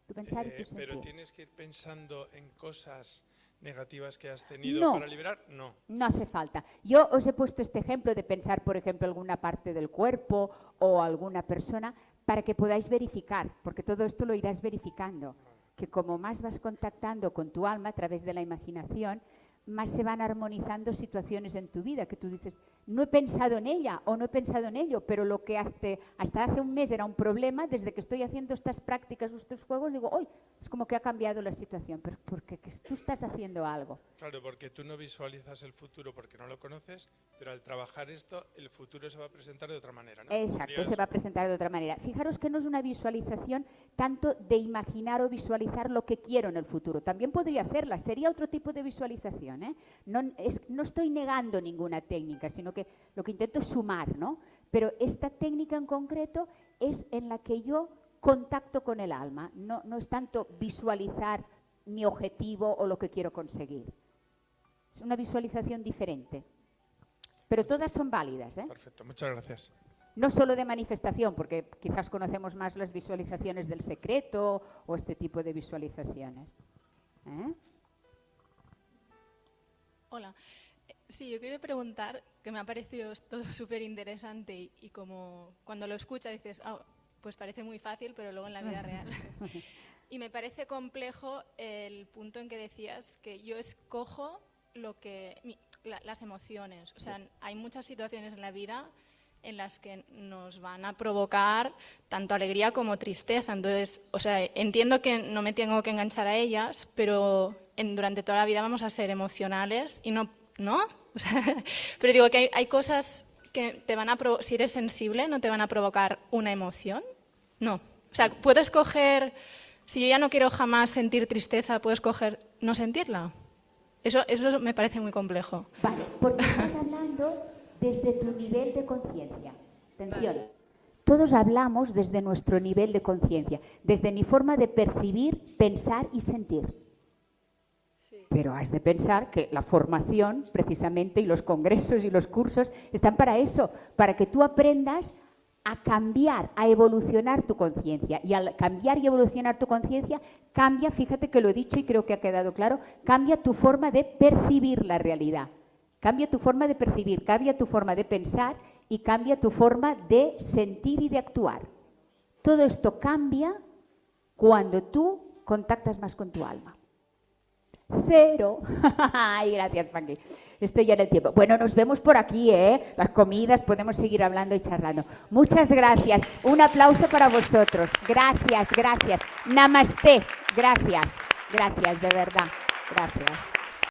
Tu pensar y tu sentir. Pero tienes que ir pensando en cosas negativas que has tenido para liberar, no. No hace falta. Yo os he puesto este ejemplo de pensar, por ejemplo, alguna parte del cuerpo o alguna persona para que podáis verificar, porque todo esto lo irás verificando, que como más vas contactando con tu alma a través de la imaginación, más se van armonizando situaciones en tu vida, que tú dices, no he pensado en ella o no he pensado en ello, pero lo que hasta hace un mes era un problema, desde que estoy haciendo estas prácticas, estos juegos, digo, hoy es como que ha cambiado la situación, pero porque tú estás haciendo algo. Claro, porque tú no visualizas el futuro porque no lo conoces, pero al trabajar esto, el futuro se va a presentar de otra manera, ¿no? Exacto, se va a presentar de otra manera. Fijaros que no es una visualización tanto de imaginar o visualizar lo que quiero en el futuro. También podría hacerla, sería otro tipo de visualización, ¿eh? No estoy negando ninguna técnica, sino que lo que intento es sumar, ¿no? Pero esta técnica en concreto es en la que yo contacto con el alma, no es tanto visualizar mi objetivo o lo que quiero conseguir. Es una visualización diferente, pero todas son válidas, ¿eh? Perfecto, muchas gracias. No solo de manifestación, porque quizás conocemos más las visualizaciones del secreto o este tipo de visualizaciones. Hola. Sí, yo quería preguntar, que me ha parecido todo súper interesante y como cuando lo escuchas dices, pues parece muy fácil, pero luego en la vida real. Y me parece complejo el punto en que decías que yo escojo las emociones. O sea, hay muchas situaciones en la vida en las que nos van a provocar tanto alegría como tristeza. Entonces, o sea, entiendo que no me tengo que enganchar a ellas, pero durante toda la vida vamos a ser emocionales y ¿no? O sea, pero digo que hay cosas que te van a si eres sensible, ¿no te van a provocar una emoción? No. O sea, puedo escoger, si yo ya no quiero jamás sentir tristeza, puedo escoger no sentirla. Eso me parece muy complejo. Vale, porque estás hablando desde tu nivel de conciencia. Atención. Todos hablamos desde nuestro nivel de conciencia, desde mi forma de percibir, pensar y sentir. Sí. Pero has de pensar que la formación, precisamente, y los congresos y los cursos están para eso, para que tú aprendas a cambiar, a evolucionar tu conciencia. Y al cambiar y evolucionar tu conciencia, cambia, fíjate que lo he dicho y creo que ha quedado claro, cambia tu forma de percibir la realidad. Cambia tu forma de percibir, cambia tu forma de pensar y cambia tu forma de sentir y de actuar. Todo esto cambia cuando tú contactas más con tu alma. 0. Ay, gracias, Paqui. Estoy ya en el tiempo. Bueno, nos vemos por aquí, ¿eh? Las comidas, podemos seguir hablando y charlando. Muchas gracias. Un aplauso para vosotros. Gracias, gracias. Namaste. Gracias, gracias, de verdad. Gracias.